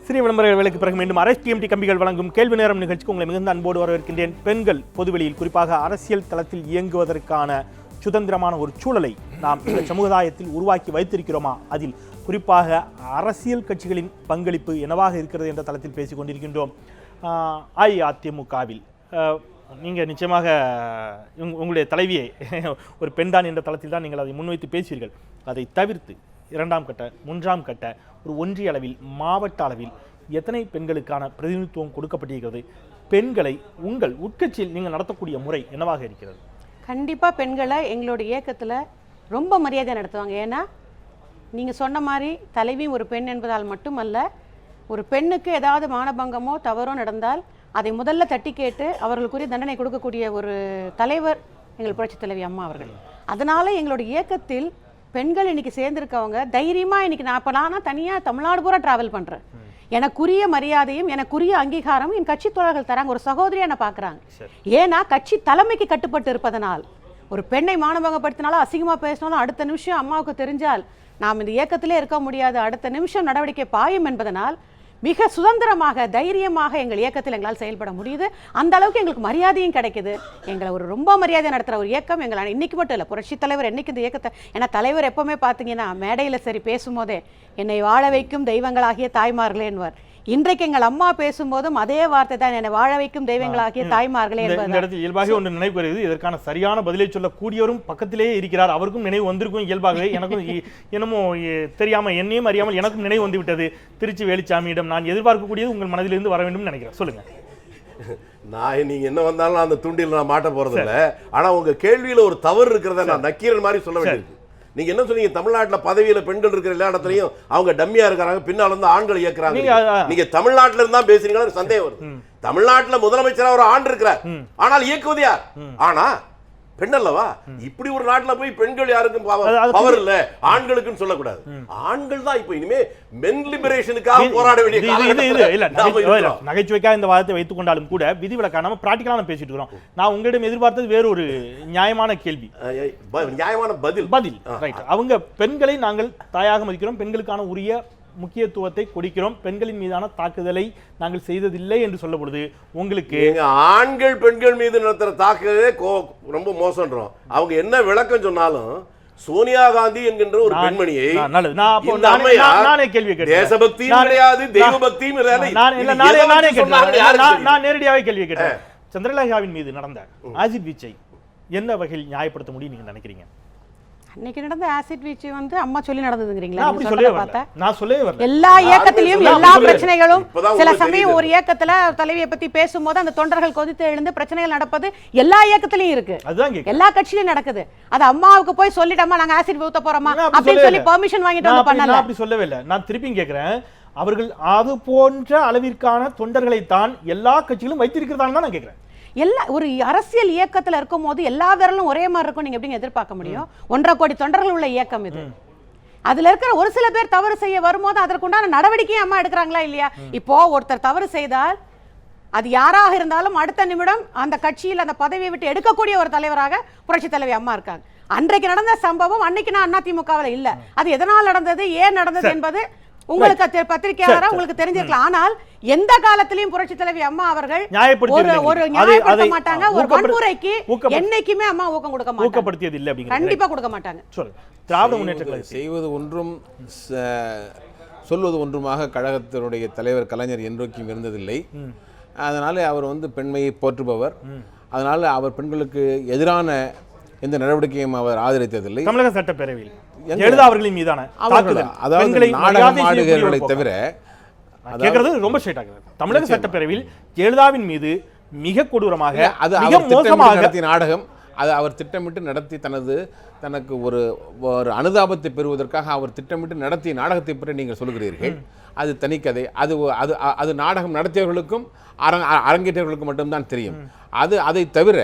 [SPEAKER 1] சிறிய விளம்பர வேலைக்கு பிறகு மீண்டும் RSTMT கம்பிகள் வழங்கும் கேள்வி நேரம் நிகழ்ச்சிக்கு உங்களை மிகுந்த அன்போடு வரவேற்கின்றேன். பெண்கள் பொதுவெளியில், குறிப்பாக அரசியல் தளத்தில் இயங்குவதற்கான சுதந்திரமான ஒரு சூழலை நாம் இந்த சமுதாயத்தில் உருவாக்கி வைத்திருக்கிறோமா, அதில் குறிப்பாக அரசியல் கட்சிகளின் பங்களிப்பு என்னவாக இருக்கிறது என்ற தளத்தில் பேசிக் கொண்டிருக்கின்றோம். அஇஅதிமுகவில் நீங்கள் நிச்சயமாக உங்களுடைய தலைவியை ஒரு பெண்தான் என்ற தளத்தில் தான் நீங்கள் அதை முன்வைத்து பேசுவீர்கள். அதை தவிர்த்து 2ஆம் கட்ட 3ஆம் கட்ட ஒரு ஒன்றிய அளவில், மாவட்ட அளவில் எத்தனை பெண்களுக்கான பிரதிநிதித்துவம் கொடுக்கப்பட்டிருக்கிறது? பெண்களை உங்கள் உட்கட்சியில் நீங்கள் நடத்தக்கூடிய முறை என்னவாக இருக்கிறது?
[SPEAKER 5] கண்டிப்பாக பெண்களை எங்களோட இயக்கத்தில் ரொம்ப மரியாதை நடத்துவாங்க. ஏன்னா நீங்கள் சொன்ன மாதிரி தலைவியும் ஒரு பெண் என்பதால் மட்டுமல்ல, ஒரு பெண்ணுக்கு ஏதாவது மானபங்கமோ தவறோ நடந்தால் அதை முதல்ல தட்டி கேட்டு அவர்களுக்குரிய தண்டனை கொடுக்கக்கூடிய ஒரு தலைவர் எங்கள் புரட்சி தலைவி அம்மா அவர்கள். அதனால எங்களோட இயக்கத்தில் பெண்கள் இன்னைக்கு சேர்ந்திருக்கவங்க தைரியமாக இன்னைக்கு நானா தனியாக தமிழ்நாடு பூரா டிராவல் பண்ணுறேன். எனக்குரிய மரியாதையும் எனக்குரிய அங்கீகாரமும் என் கட்சி தோழர்கள் தராங்க. ஒரு சகோதரியை என்ன பார்க்குறாங்க. ஏன்னா கட்சி தலைமைக்கு கட்டுப்பட்டு இருப்பதனால், ஒரு பெண்ணை மானபங்கப்படுத்தினாலும் அசிங்கமாக பேசினாலும் அடுத்த நிமிஷம் அம்மாவுக்கு தெரிஞ்சால் நாம் இந்த இயக்கத்திலே இருக்க முடியாது, அடுத்த நிமிஷம் நடவடிக்கை பாயும் என்பதனால் மிக சுதந்திரமாக தைரியமாக எங்கள் இயக்கத்தில் எங்களால் செயல்பட முடியுது. அந்த அளவுக்கு எங்களுக்கு மரியாதையும் கிடைக்குது. எங்களை ஒரு ரொம்ப மரியாதை நடத்துகிற ஒரு இயக்கம் எங்களை இன்னைக்கு மட்டும் இல்லை, புரட்சி தலைவர் என்னைக்கு இந்த இயக்கத்தை, ஏன்னா தலைவர் எப்பவுமே பார்த்தீங்கன்னா மேடையில் சரி பேசும்போதே என்னை வாழ வைக்கும் தெய்வங்களாகிய தாய்மார்களே என்பார். இன்றைக்கு எங்கள் அம்மா பேசும்போதும் அதே வார்த்தை தான், என்னை வாழ வைக்கும் தெய்வங்களாகிய தாய்மார்களே
[SPEAKER 1] இந்த
[SPEAKER 5] என்பது.
[SPEAKER 1] இடத்தில் இயல்பாக ஒன்று நினைவு வருகிறது. இதற்கான சரியான பதிலை சொல்லக்கூடியவரும் பக்கத்திலேயே இருக்கிறார். அவருக்கும் நினைவு வந்திருக்கும் இயல்பாகவே. எனக்கும் என்னமோ தெரியாம என்னையும் அறியாமல் எனக்கும் நினைவு வந்து விட்டது. திருச்சி வேலுச்சாமியிடம் நான் எதிர்பார்க்கக்கூடியது உங்கள் மனதிலிருந்து வர வேண்டும் நினைக்கிறேன். சொல்லுங்க.
[SPEAKER 4] நான் நீங்க என்ன வந்தாலும் அந்த தூண்டில் நான் மாட்ட போறது இல்ல. ஆனா உங்க கேள்வியில ஒரு தவறு இருக்கிறத நான் நக்கீரன் மாதிரி சொல்ல வேண்டியிருக்கு. நீங்க என்ன சொன்னீங்க, தமிழ்நாட்டுல பதவியில பெண்கள் இருக்கிற எல்லா இடத்துலயும் அவங்க டம்மியா இருக்காங்க, பின்னால இருந்து ஆண்கள் இயக்குறாங்க. நீங்க தமிழ்நாட்டுல இருந்தா பேசுறீங்களா சந்தேகம் வருது. தமிழ்நாட்டுல முதலமைச்சரா ஒரு ஆண் இருக்கிறார், ஆனால் இயக்குவது யார்? ஆனா பெண் அல்லவா? இப்படி ஒரு நாட்டுல போய் பெண்கள் யாருக்கும் பவர் இல்ல ஆண்களுக்குன்னு சொல்லக்கூடாது. ஆண்கள் தான் இப்ப இனிமே மென் லிபரேஷனுக்காக போராட வேண்டிய
[SPEAKER 1] நகைச்சுவைக்காக இந்த வாதத்தை வைத்துக் கொண்டாலும் கூட விதிவிலக்கா நம்ம பிராக்டிகலா பேசிட்டு இருக்கிறோம். நான் உங்களிடம் எதிர்பார்த்தது வேறொரு நியாயமான கேள்வி,
[SPEAKER 4] நியாயமான பதில்.
[SPEAKER 1] அவங்க பெண்களை நாங்கள் தாயாக மதிக்கிறோம், பெண்களுக்கான உரிய முக்கியத்துவத்தை கொடுக்கிறோம், பெண்களின் மீதான தாக்குதலை நாங்கள் செய்ததில்லை என்று சொல்ல பொழுது உங்களுக்கு
[SPEAKER 4] ஆண்கள் பெண்கள் மீது நடத்துற தாக்குதலே ரொம்ப மோசம்ன்றோம். அவங்க என்ன விளக்கம் சொன்னாலும் சோனியா காந்தி என்கின்ற ஒரு பெண்மணியை
[SPEAKER 1] நானே கேள்வி கேட்டேன்.
[SPEAKER 4] தேசபக்தியும் கிடையாது, தெய்வ பக்தியும்
[SPEAKER 1] நான் நேரடியாவே கேள்வி கேட்டேன். சந்திரலேகாவின் மீது நடந்த ஆசிட் வீச்சை என்ன வகையில் நியாயப்படுத்த முடியும் நீங்க நினைக்கிறீங்க?
[SPEAKER 5] அன்னைக்கு நடந்த ஆசிட் வீச்சு வந்து அம்மா சொல்லி நடந்ததுங்கிறீங்களா?
[SPEAKER 1] நான் சொல்லவே வரல.
[SPEAKER 5] எல்லா இயக்கத்திலயும் எல்லா பிரச்சனைகளும் சில சமயம் ஒரு இயக்கத்துல தலைவியை பத்தி பேசும்போது அந்த தொண்டர்கள் கொதித்து எழுந்து பிரச்சனைகள் நடப்பது எல்லா இயக்கத்திலயும் இருக்கு, எல்லா கட்சியிலும் நடக்குது. அது அம்மாவுக்கு போய் சொல்லிட்டோமா நாங்க ஆசிட் ஊத்த போறோமா அப்படின்னு சொல்லி பெர்மிஷன் வாங்கிட்டு வந்து பண்ணல.
[SPEAKER 1] அப்படி சொல்லவே இல்லை. நான் திருப்பியும் கேட்கிறேன், அவர்கள் அது போன்ற அளவிற்கான தொண்டர்களை தான் எல்லா கட்சிகளும் வைத்திருக்கிறதான்னு தான் நான் கேட்கிறேன்.
[SPEAKER 5] எல்லா ஒரு அரசியல் இயக்கத்துல இருக்கும் போது எல்லா விரலும் ஒரே மாதிரி இருக்கும் நீங்க எப்படிங்க எதிர்பார்க்க முடியும்? 1.5 கோடி தொண்டர்கள் உள்ள இயக்கம் இது. அதுல இருக்கிற ஒரு சில பேர் தவறு செய்ய வரும்போது அதற்குண்டான நடவடிக்கையை அம்மா எடுக்கிறாங்களா இல்லையா? இப்போ ஒருத்தர் தவறு செய்தால் அது யாராக இருந்தாலும் அடுத்த நிமிடம் அந்த கட்சியில் அந்த பதவியை விட்டு எடுக்கக்கூடிய ஒரு தலைவராக புரட்சி தலைவி அம்மா இருக்காங்க. அன்றைக்கு நடந்த சம்பவம் அன்னைக்கு நான் அதிமுகவில் இல்ல, அது எதனால் நடந்தது ஏன் நடந்தது என்பது உங்களுக்கு பத்திரிகையாளரா உங்களுக்கு தெரிஞ்சிருக்கலாம். ஆனால் எந்த காலத்திலையும் புரட்சி தலைவி அம்மா அவர்கள் ஒரு நியாயப்படுத்த மாட்டாங்க, ஒரு வன்முறைக்கு என்னைக்குமே அம்மா ஊக்கம் கொடுக்க மாட்டாங்க,
[SPEAKER 1] ஊக்கப்படுத்தியது இல்லை அப்படிங்க,
[SPEAKER 5] கண்டிப்பா கொடுக்க மாட்டாங்க.
[SPEAKER 1] திராவிட முன்னேற்ற
[SPEAKER 6] செய்வது ஒன்றும் சொல்வது ஒன்றுமாக கழகத்தினுடைய தலைவர் கலைஞர் என்றைக்கும் இருந்ததில்லை. அதனால அவர் வந்து பெண்மையை போற்றுபவர். அதனால அவர் பெண்களுக்கு எதிரான எந்த நடவடிக்கையும் அவர் ஆதரித்ததில்லை.
[SPEAKER 1] தமிழக சட்டப்பேரவையில் ஜெயலலிதா அவர்களின் மீதான தாக்குதல்,
[SPEAKER 6] அதாவது நாடகம் ஆடுகிறவர்களை தவிர
[SPEAKER 1] கேட்கறது ரொம்ப ஸ்ட்ரைட்டாக, தமிழக சட்டப்பேரவையில் ஜெயலலிதாவின் மீது மிக கொடூரமாக
[SPEAKER 6] மிக மோசமாக நடத்திய நாடகம், அது அவர் திட்டமிட்டு நடத்தி தனக்கு ஒரு அனுதாபத்தை பெறுவதற்காக அவர் திட்டமிட்டு நடத்திய நாடகத்தை பற்றி நீங்கள் சொல்கிறீர்கள். அது தனிக்கதை. அது நாடகம் நடத்தியவர்களுக்கும் அரங்கேற்றவர்களுக்கும் மட்டும்தான் தெரியும். அதை தவிர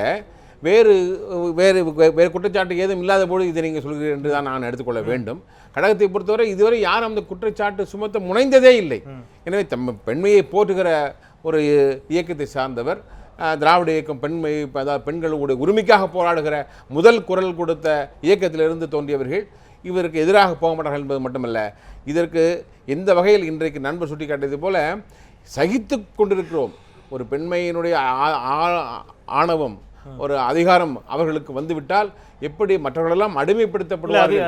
[SPEAKER 6] வேறு குற்றச்சாட்டு ஏதும் இல்லாத போது இதை நீங்கள் சொல்கிறீர்கள் என்று தான் நான் எடுத்துக்கொள்ள வேண்டும். கழகத்தை பொறுத்தவரை இதுவரை யாரும் அந்த குற்றச்சாட்டு சுமத்த முனைந்ததே இல்லை. எனவே பெண்மையை போற்றுகிற ஒரு இயக்கத்தை சார்ந்தவர், திராவிட இயக்கம் பெண்மை, அதாவது பெண்களுடைய உரிமைக்காக போராடுகிற முதல் குரல் கொடுத்த இயக்கத்திலிருந்து தோன்றியவர்கள் இவருக்கு எதிராக போக மாட்டார்கள் என்பது மட்டுமல்ல, இதற்கு எந்த வகையில் இன்றைக்கு நண்பர் சுட்டிக்காட்டியது போல சகித்து கொண்டிருக்கிறோம். ஒரு பெண்மையினுடைய ஆணவம், ஒரு அதிகாரம் அவர்களுக்கு வந்துவிட்டால் எப்படி மற்றவர்களெல்லாம் அடிமைப்படுத்தப்படுவார்கள்.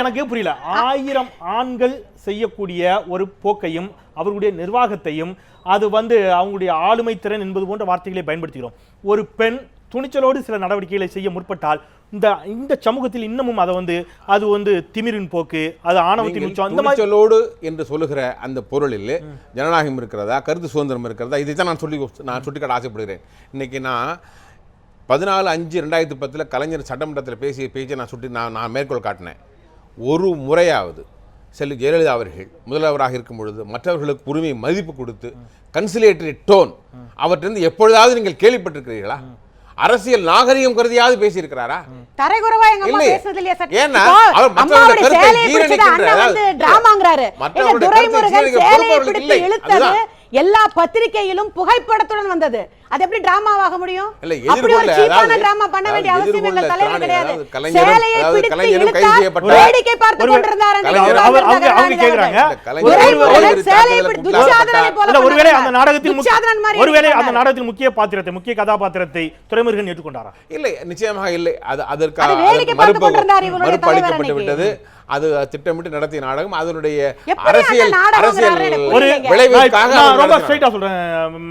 [SPEAKER 1] எனக்கு புரியல. 1000 ஆண்கள் செய்யக்கூடிய ஒரு போக்கையும் அவர்களுடைய நிர்வாகத்தையும் அது அவங்களுடைய ஆளுமை திறன் என்பது போன்ற வார்த்தைகளை பயன்படுத்துகிறோம். ஒரு பெண் துணிச்சலோடு சில நடவடிக்கைகளை செய்ய முற்பட்டால் இந்த சமூகத்தில் இன்னமும் அது திமிரின் போக்கு, அது ஆணவத்தின் உச்சம்.
[SPEAKER 6] துணிச்சலோடு என்று சொல்லுகிற அந்த பொருளில் ஜனநாயகம் இருக்கிறதா, கருத்து சுதந்திரம் இருக்கிறதா, இதைத்தான் நான் சுட்டிக்காட்ட ஆசைப்படுகிறேன். இன்னைக்கு நான் 14/5/2010 கலைஞர் சட்டமன்றத்தில் பேசிய பேச்சை நான் மேற்கோள் காட்டினேன். ஒரு முறையாவது ஜெயலலிதா அவர்கள் முதல்வராக இருக்கும் பொழுது மற்றவர்களுக்கு உரிமை மதிப்பு கொடுத்து கன்சிலேட்டரி டோன் அவற்றிலிருந்து எப்பொழுதாவது நீங்கள் கேள்விப்பட்டிருக்கிறீர்களா? அரசியல் நாகரிகம் கருதியாவது பேசியிருக்கிறாரா?
[SPEAKER 5] தரைகுறவா எங்க அம்மா பேசுறது இல்லையா சார்? ஏன்னா அவர் மற்றவருடைய கருத்தை ஜீரணிக்கிறாரு, டிராமாங்கறாரு. இந்த துரைமுருகன் சேலையை பிடித்து இழுத்தது எல்லா பத்திரிகையிலும் புகைப்படத்துடன் வந்தது. அது எப்படி டிராமாவாக முடியும்?
[SPEAKER 6] இல்ல,
[SPEAKER 5] அப்படி ஒரு சீப்பான டிராமா பண்ண வேண்டிய அவசியம் எங்கள் தலைவர் கிடையாது. சேலையை பிடித்து இழுத்தார், வேடிக்கை பார்த்து கொண்டிருந்தார்.
[SPEAKER 1] அவங்க கேக்குறாங்க ஒருவேளை அந்த நாடகத்தில் முக்கிய பாத்திரத்தை, முக்கிய கதாபாத்திரத்தை துரைமுருகன் ஏற்றுக்கொண்டாரா?
[SPEAKER 6] இல்லை, நிச்சயமாக இல்லை. அது அதற்காக மறுப்பு அளிக்கப்பட்டு விட்டது. அது திட்டமிட்டு நடத்திய நாடகம். அதனுடைய அரசியல் விளைவுக்காக
[SPEAKER 1] ரொம்ப ஸ்ட்ரைட்டா சொல்றேன்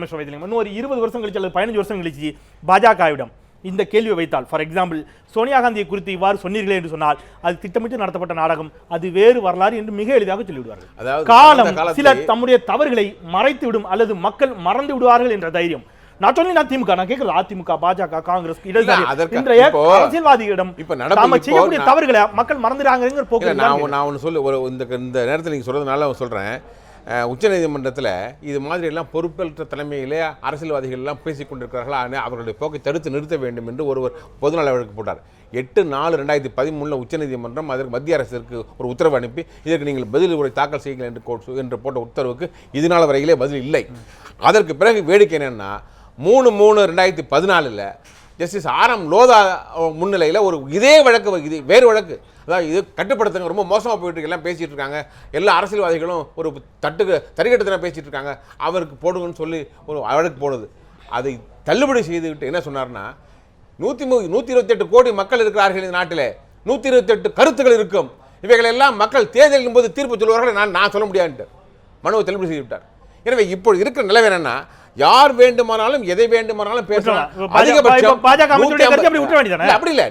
[SPEAKER 1] மிஸ்டர் வைத்திலிங்கம். இன்னும் ஒரு 20 வருஷம் கழிச்சு அல்லது 15 வருஷம் கழிச்சு பாஜகவிடம் இந்த கேள்வியை வைத்தால், ஃபார் எக்ஸாம்பிள் சோனியா காந்தியை குறித்து இவ்வாறு சொன்னீர்களே என்று சொன்னால் அது திட்டமிட்டு நடத்தப்பட்ட நாடகம், அது வேறு வரலாறு என்று மிக எளிதாக சொல்லிவிடுவார்கள். காலம் சில தம்முடைய தவறுகளை மறைத்து விடும் அல்லது மக்கள் மறந்து விடுவார்கள் என்ற தைரியம். நாட் ஒன்லி நான் திமுக, நான் கேட்கறது அதிமுக, பாஜக, காங்கிரஸ், இன்றைய அரசியல்வாதிகளிடம் நாம செய்யக்கூடிய தவறுகளை மக்கள் மறந்துறாங்க போக்கு.
[SPEAKER 6] நான் ஒன்று சொல்லு, இந்த நேரத்தில் நீங்க சொல்றதுனால சொல்றேன், உச்சநீதிமன்றத்தில் இது மாதிரி எல்லாம் பொறுப்பேற்ற தலைமையிலே அரசியல்வாதிகள் எல்லாம் பேசிக் கொண்டிருக்கிறார்களா, அவர்களுடைய போக்கை தடுத்து நிறுத்த வேண்டும் என்று ஒருவர் பொதுநல வழக்கு போட்டார். 8/4/2013 உச்சநீதிமன்றம் அதற்கு மத்திய அரசிற்கு ஒரு உத்தரவு அனுப்பி இதற்கு நீங்கள் பதில் உரை தாக்கல் செய்யுங்கள் என்று போட்ட உத்தரவுக்கு இதுநாள் வரையிலே பதில் இல்லை. அதற்கு பிறகு வேடிக்கை என்னன்னா, 3/3/2014 ஜஸ்டிஸ் ஆர்.எம். லோதா முன்னிலையில் ஒரு இதே வழக்கு, இது வேறு வழக்கு, அதாவது இது கட்டுப்படுத்துங்க, ரொம்ப மோசமாக போயிட்டு எல்லாம் பேசிகிட்டு இருக்காங்க, எல்லா அரசியல்வாதிகளும் ஒரு தறிக்கட்டத்தனை பேசிகிட்டு இருக்காங்க, அவருக்கு போடுங்கன்னு சொல்லி ஒரு வழக்கு போடுது. அதை தள்ளுபடி செய்துவிட்டு என்ன சொன்னார்னா, 128 கோடி மக்கள் இருக்கிறார்கள் இந்த நாட்டில், 128 கருத்துக்கள் இருக்கும், இவைகள் எல்லாம் மக்கள் தேர்தலின் போது தீர்ப்பு சொல்வார்கள், நான் சொல்ல முடியாதுன்ட்டு மனுவை தள்ளுபடி செய்து விட்டார். எனவே இப்போ இருக்கிற நிலைமை என்னன்னா, யார் வேண்டுமானாலும் எதை வேண்டுமானாலும் பேசலாம். அதிகபட்சம் அப்படி இல்ல,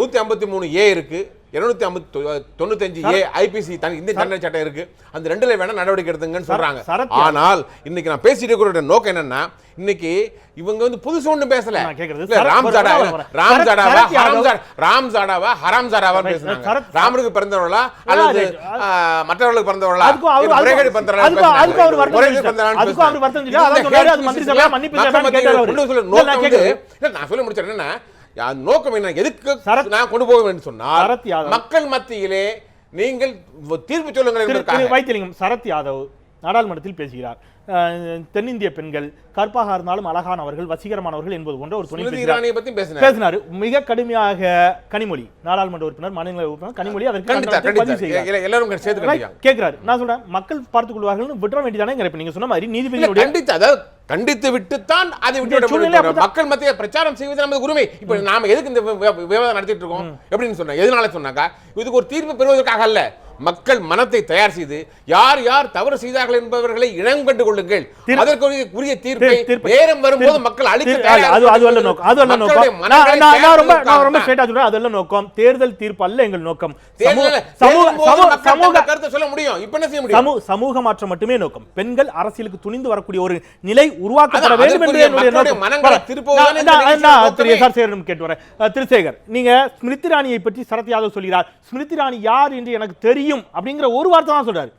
[SPEAKER 6] 153A இருக்கு, 295A ஐபிசி இந்திய தண்டனை சட்டம் இருக்கு, அந்த ரெண்டுல வேணா நடவடிக்கை எடுத்துங்கன்னு சொல்றாங்க. ஆனால் இன்னைக்கு நான் பேசிட்டு இருக்கிற நோக்கம் என்னன்னா, இன்னைக்கு இவங்க வந்து புதுசு ஒண்ணு பேசல, ராம்ஜாடாவா ஹராம்ஜாடாவான்னு பேசுறாங்க. ராமருக்கு பிறந்தவர்களா அல்லது மற்றவர்களுக்கு பிறந்தவர்களா, நான் சொல்ல முடிச்சேன் என்னன்னா, நோக்கம் என்ன, எதுக்கு நான் கொண்டு போக வேண்டும் சொன்னால், மக்கள் மத்தியிலே நீங்கள் தீர்ப்பு சொல்லுங்கள்.
[SPEAKER 1] வைத்திலிங்கம் சரத் யாதவ் நாடாளுமன்றத்தில் பேசுகிறார், தென்னிந்திய பெண்கள் கற்பாக இருந்தாலும் அழகானவர்கள், வசீகரமானவர்கள் என்பது போன்ற ஒரு துணை பேசினார். மிக கடுமையாக கனிமொழி, நாடாளுமன்ற உறுப்பினர், மாநில உறுப்பினர் கனிமொழி கேட்கிறாரு. நான் சொல்றேன், மக்கள் பார்த்துக் கொள்வார்கள், விட்டுற வேண்டியதானே. இப்ப நீங்க சொன்ன மாதிரி நீதிபதிகளுடைய
[SPEAKER 6] கண்டித்து விட்டுத்தான் அதை விட்டு மக்கள் மத்திய பிரச்சாரம் செய்வது நமது உரிமை. இப்ப நாம எதுக்கு இந்த விவாதம் நடத்திட்டு இருக்கோம் எப்படின்னு சொன்னா, எதனால சொன்னாக்கா, இதுக்கு ஒரு தீர்ப்பு பெறுவதற்காக அல்ல, மக்கள் மனத்தை தயார் செய்து யார் யார் தவறு செய்தார்கள் என்பவர்களை இனம் கண்டு கொள்ளுங்கள், அதற்குரிய தீர்ப்பை நேரம் வரும்போது மக்கள் அளிக்க
[SPEAKER 1] நோக்கம். தேர்தல் தீர்ப்பு அல்ல எங்கள் நோக்கம்,
[SPEAKER 6] சொல்ல முடியும். இப்ப என்ன செய்ய முடியும்?
[SPEAKER 1] சமூக மாற்றம் மட்டுமே நோக்கம். பெண்கள் அரசியலுக்கு துணிந்து வரக்கூடிய ஒரு நிலை உருவாக்கப்பட வேண்டும் என்று என்னுடைய நோக்கம். கேட்டு வரேன் திருசேகர், நீங்க ஸ்மிருதி இராணியை பற்றி சரத் யாதவ் சொல்கிறார், ஸ்மிருதி இராணி யார் என்று எனக்கு தெரியும் அப்படிங்கிற ஒரு வார்த்தை தான் சொல்றாரு.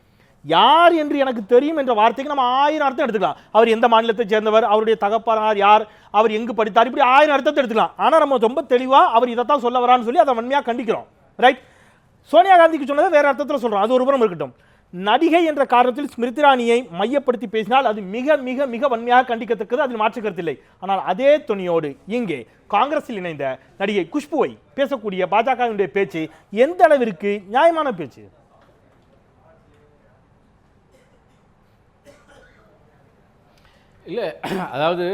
[SPEAKER 1] யார் என்று எனக்கு தெரியும் என்ற வார்த்தைக்கு நம்ம 1000 அர்த்தம் எடுத்துக்கலாம். அவர் எந்த மாநிலத்தை சேர்ந்தவர், அவருடைய தகப்பனார் யார், அவர் எங்கு படித்தார், இப்படி 1000 அர்த்தத்தை எடுத்துக்கலாம். ஆனா நம்ம ரொம்ப தெளிவா அவர் இதைத்தான் சொல்ல வரான்னு சொல்லி அதை வன்மையா கண்டிக்கிறோம். ரைட், சோனியா காந்திக்கு சொன்னதை வேற அர்த்தத்தில் சொல்றோம், அது ஒரு புறம் இருக்கட்டும். நடிகை என்ற காரணத்தில் ஸ்மிருதி இராணியை மையப்படுத்தி பேசினால் அது மிக மிக மிக வன்மையாக கண்டிக்கத்தக்கது, அதில் மாற்று கருத்தில்லை. ஆனால் அதே துணியோடு இங்கே காங்கிரஸில் இணைந்த நடிகை குஷ்புவை பேசக்கூடிய பாஜகவினுடைய பேச்சு எந்த அளவிற்கு நியாயமான பேச்சு?
[SPEAKER 7] இல்லை, அதாவது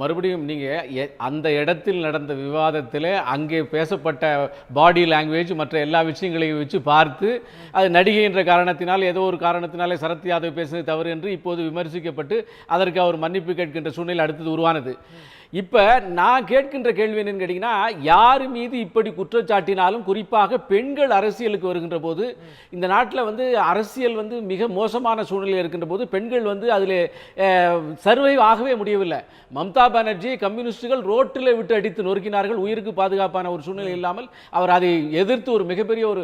[SPEAKER 7] மறுபடியும் நீங்கள் அந்த இடத்தில் நடந்த விவாதத்தில் அங்கே பேசப்பட்ட பாடி லாங்குவேஜ் மற்ற எல்லா விஷயங்களையும் வச்சு பார்த்து, அது நடிகை என்ற காரணத்தினால் ஏதோ ஒரு காரணத்தினாலே சரத் யாதவ் பேசுனது தவறு என்று இப்போது விமர்சிக்கப்பட்டு அதற்கு அவர் மன்னிப்பு கேட்கின்ற சூழ்நிலை அடுத்தது உருவானது. இப்போ நான் கேட்கின்ற கேள்வி என்னன்னு கேட்டிங்கன்னா, யார் மீது இப்படி குற்றச்சாட்டினாலும் குறிப்பாக பெண்கள் அரசியலுக்கு வருகின்ற போது, இந்த நாட்டில் வந்து அரசியல் வந்து மிக மோசமான சூழ்நிலை இருக்கின்ற போது பெண்கள் வந்து அதில் சர்வைவ் ஆகவே முடியவில்லை. மம்தா பானர்ஜி கம்யூனிஸ்டுகள் ரோட்டில் விட்டு அடித்து நொறுக்கினார்கள், உயிருக்கு பாதுகாப்பான ஒரு சூழ்நிலை இல்லாமல் அவர் அதை எதிர்த்து ஒரு மிகப்பெரிய ஒரு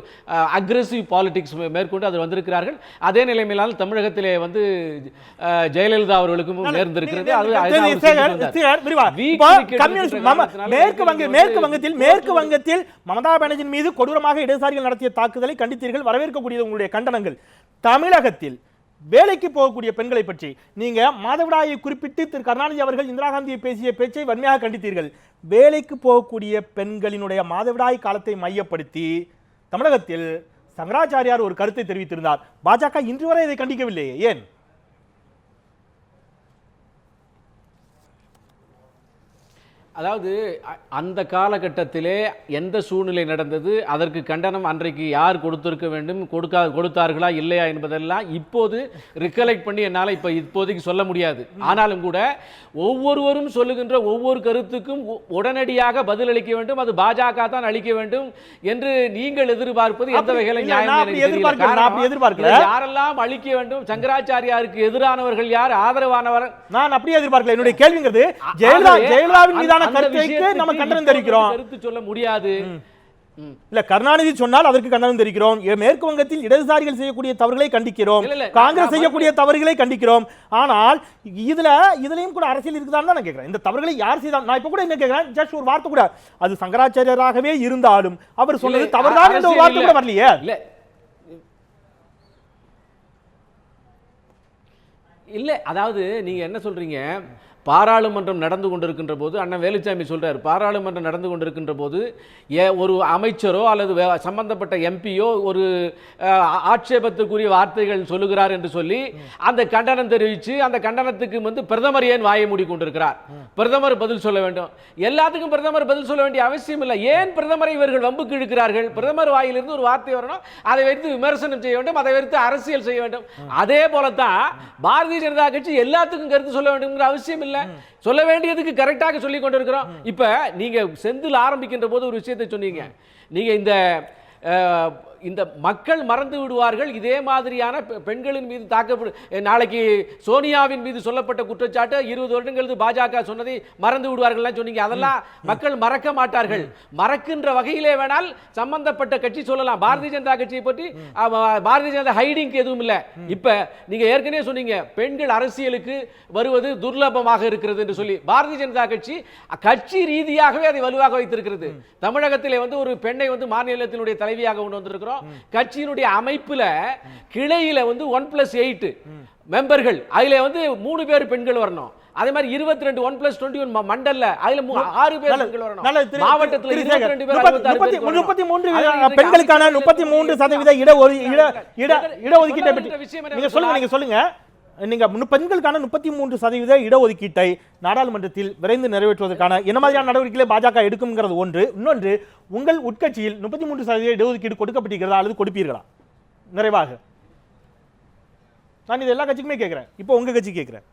[SPEAKER 7] அக்ரெசிவ் பாலிடிக்ஸ் மேற்கொண்டு அதில் வந்திருக்கிறார்கள். அதே நிலைமையினால் தமிழகத்திலே வந்து ஜெயலலிதா அவர்களுக்கும் நேர்ந்திருக்கிறது.
[SPEAKER 1] மேற்கு வங்கத்தில் மமதா பானர்ஜி மீது கொடூரமாக இடதுசாரிகள் நடத்திய தாக்குதலை கண்டித்தீர்கள், வரவேற்கக்கூடியது உங்களுடைய கண்டனங்கள். தமிழகத்தில் வேலைக்கு போகக்கூடிய பெண்களை பற்றி நீங்க மாதவிடாயை குறிப்பிட்டு திரு கருணாநிதி அவர்கள் இந்திரா காந்தியை பேசிய பேச்சை வன்மையாக கண்டித்தீர்கள். வேலைக்கு போகக்கூடிய பெண்களினுடைய மாதவிடாய் காலத்தை மையப்படுத்தி தமிழகத்தில் சங்கராச்சாரியார் ஒரு கருத்தை தெரிவித்திருந்தார். பாஜக இன்று வரை இதை கண்டிக்கவில்லையே, ஏன்?
[SPEAKER 7] அதாவது அந்த காலகட்டத்திலே எந்த சூழ்நிலை நடந்தது, அதற்கு கண்டனம் அன்றைக்கு யார் கொடுத்திருக்க வேண்டும், கொடுத்தார்களா இல்லையா என்பதெல்லாம் இப்போது ரிகலெக்ட் பண்ணி என்னால் இப்போதைக்கு சொல்ல முடியாது. ஆனாலும் கூட ஒவ்வொருவரும் சொல்லுகின்ற ஒவ்வொரு கருத்துக்கும் உடனடியாக பதிலளிக்க வேண்டும், அது பாஜக தான் அளிக்க வேண்டும் என்று நீங்கள் எதிர்பார்ப்பது எந்த வகையில் நியாயம்? யாரெல்லாம் அளிக்க வேண்டும்? சங்கராச்சாரியாருக்கு எதிரானவர்கள் யார், ஆதரவானவர்?
[SPEAKER 1] நான் அப்படியே எதிர்பார்க்கல. என்னுடைய கேள்விங்கிறது ஜெயலலிதாவின் மீதான கருத்துக்கு நம்ம கண்டனம் தெரிவிக்கிறோம்.
[SPEAKER 7] கருத்து சொல்ல முடியாது.
[SPEAKER 1] இல்ல, கருணாநிதி சொன்னால் அதற்கு கண்டனம் தெரிவிக்கிறோம். மேற்கு வங்கத்தில் இடதுசாரிகள் செய்யக்கூடிய தவறுகளை கண்டிக்கிறோம், காங்கிரஸ் செய்யக்கூடிய தவறுகளை கண்டிக்கிறோம். ஆனால் இதுலயும் கூட அரசியல் இருக்குதான்னு தான் நான் கேட்கிறேன். இந்த தவறுகளை யார் செய்தால், நான் இப்ப கூட என்ன கேட்கிறேன், ஜஸ்ட் ஒரு வார்த்தை கூட, அது சங்கராச்சாரியராகவே இருந்தாலும் அவர் சொன்னது தவறுதான் என்ற ஒரு வார்த்தை கூட வரலையே.
[SPEAKER 7] இல்ல, அதாவது நீங்க என்ன சொல்றீங்க, பாராளுமன்றம் நடந்து கொண்டிருக்கின்ற போது அண்ணன் வேலுச்சாமி சொல்றாரு, பாராளுமன்றம் நடந்து கொண்டிருக்கின்ற போது ஒரு அமைச்சரோ அல்லது சம்பந்தப்பட்ட எம்பியோ ஒரு ஆட்சேபத்துக்குரிய வார்த்தைகள் சொல்லுகிறார் என்று சொல்லி அந்த கண்டனம் தெரிவித்து அந்த கண்டனத்துக்கு பிரதமர் ஏன் வாயை மூடி கொண்டிருக்கிறார்? பிரதமர் பதில் சொல்ல வேண்டும். எல்லாத்துக்கும் பிரதமர் பதில் சொல்ல வேண்டிய அவசியம் இல்லை. ஏன் பிரதமரை இவர்கள் வம்புக்கு இழுக்கிறார்கள்? பிரதமர் வாயிலிருந்து ஒரு வார்த்தை வரணும், அதை வைத்து விமர்சனம் செய்ய வேண்டும், அதை வைத்து அரசியல் செய்ய வேண்டும். அதே போலத்தான் பாரதிய ஜனதா கட்சி எல்லாத்துக்கும் கருத்து சொல்ல வேண்டும் அவசியம் இல்லை. சொல்ல வேண்டியதுக்கு கரெக்டாக சொல்லி கொண்டிருக்கிறோம். இப்ப நீங்க செந்தில் ஆரம்பிக்கின்ற போது ஒரு விஷயத்தை சொன்னீங்க, நீங்க இந்த மக்கள் மறந்து விடுவார்கள், இதே மாதிரியான பெண்களின் மீது தாக்கப்படும், நாளைக்கு சோனியாவின் மீது சொல்லப்பட்ட குற்றச்சாட்டு 20 வருடங்களுக்கு பாஜக சொன்னதை மறந்து விடுவார்கள் சொன்னீங்க. அதெல்லாம் மக்கள் மறக்க மாட்டார்கள். மறக்கின்ற வகையிலே வேணால் சம்பந்தப்பட்ட கட்சி சொல்லலாம். பாரதிய ஜனதா கட்சியை பற்றி பாரதிய ஜனதா ஹைடிங் எதுவும் இல்லை. இப்ப நீங்க ஏற்கனவே சொன்னீங்க பெண்கள் அரசியலுக்கு வருவது துர்லபமாக இருக்கிறது என்று சொல்லி. பாரதிய ஜனதா கட்சி ரீதியாகவே அதை வலுவாக வைத்திருக்கிறது. தமிழகத்திலே ஒரு பெண்ணை மாநிலத்தினுடைய தலைவியாக கொண்டு வந்திருக்கிறோம். கட்சியினுடைய அமைப்புல கிளையில 1+8 மெம்பர்கள், அதுல 3 பேர் பெண்கள் வரணும். அதே மாதிரி 22 1+21 மண்டல்ல அதுல 6 பேர் பெண்கள் வரணும். மாவட்டத்துல 22 பேர் 33
[SPEAKER 1] பெண்களுக்கான 33% இடஒதுக்கீட்டை பற்றி நீங்க சொல்லுங்க. நீங்க பெண்களுக்கான 33% இடஒதுக்கீட்டை நாடாளுமன்றத்தில் விரைந்து நிறைவேற்றுவதற்கான என்ன மாதிரியான நடவடிக்கைகளை பாஜக எடுக்கும்ங்கிறது ஒன்று. இன்னொன்று, உங்கள் உட்கட்சியில் 33% இடஒதுக்கீடு கொடுக்கப்பட்டிருக்கிறதா அல்லது கொடுப்பீர்களா நிறைவாக? நான் இது எல்லா கட்சிக்குமே கேட்கிறேன், இப்போ உங்க கட்சி கேட்கிறேன்.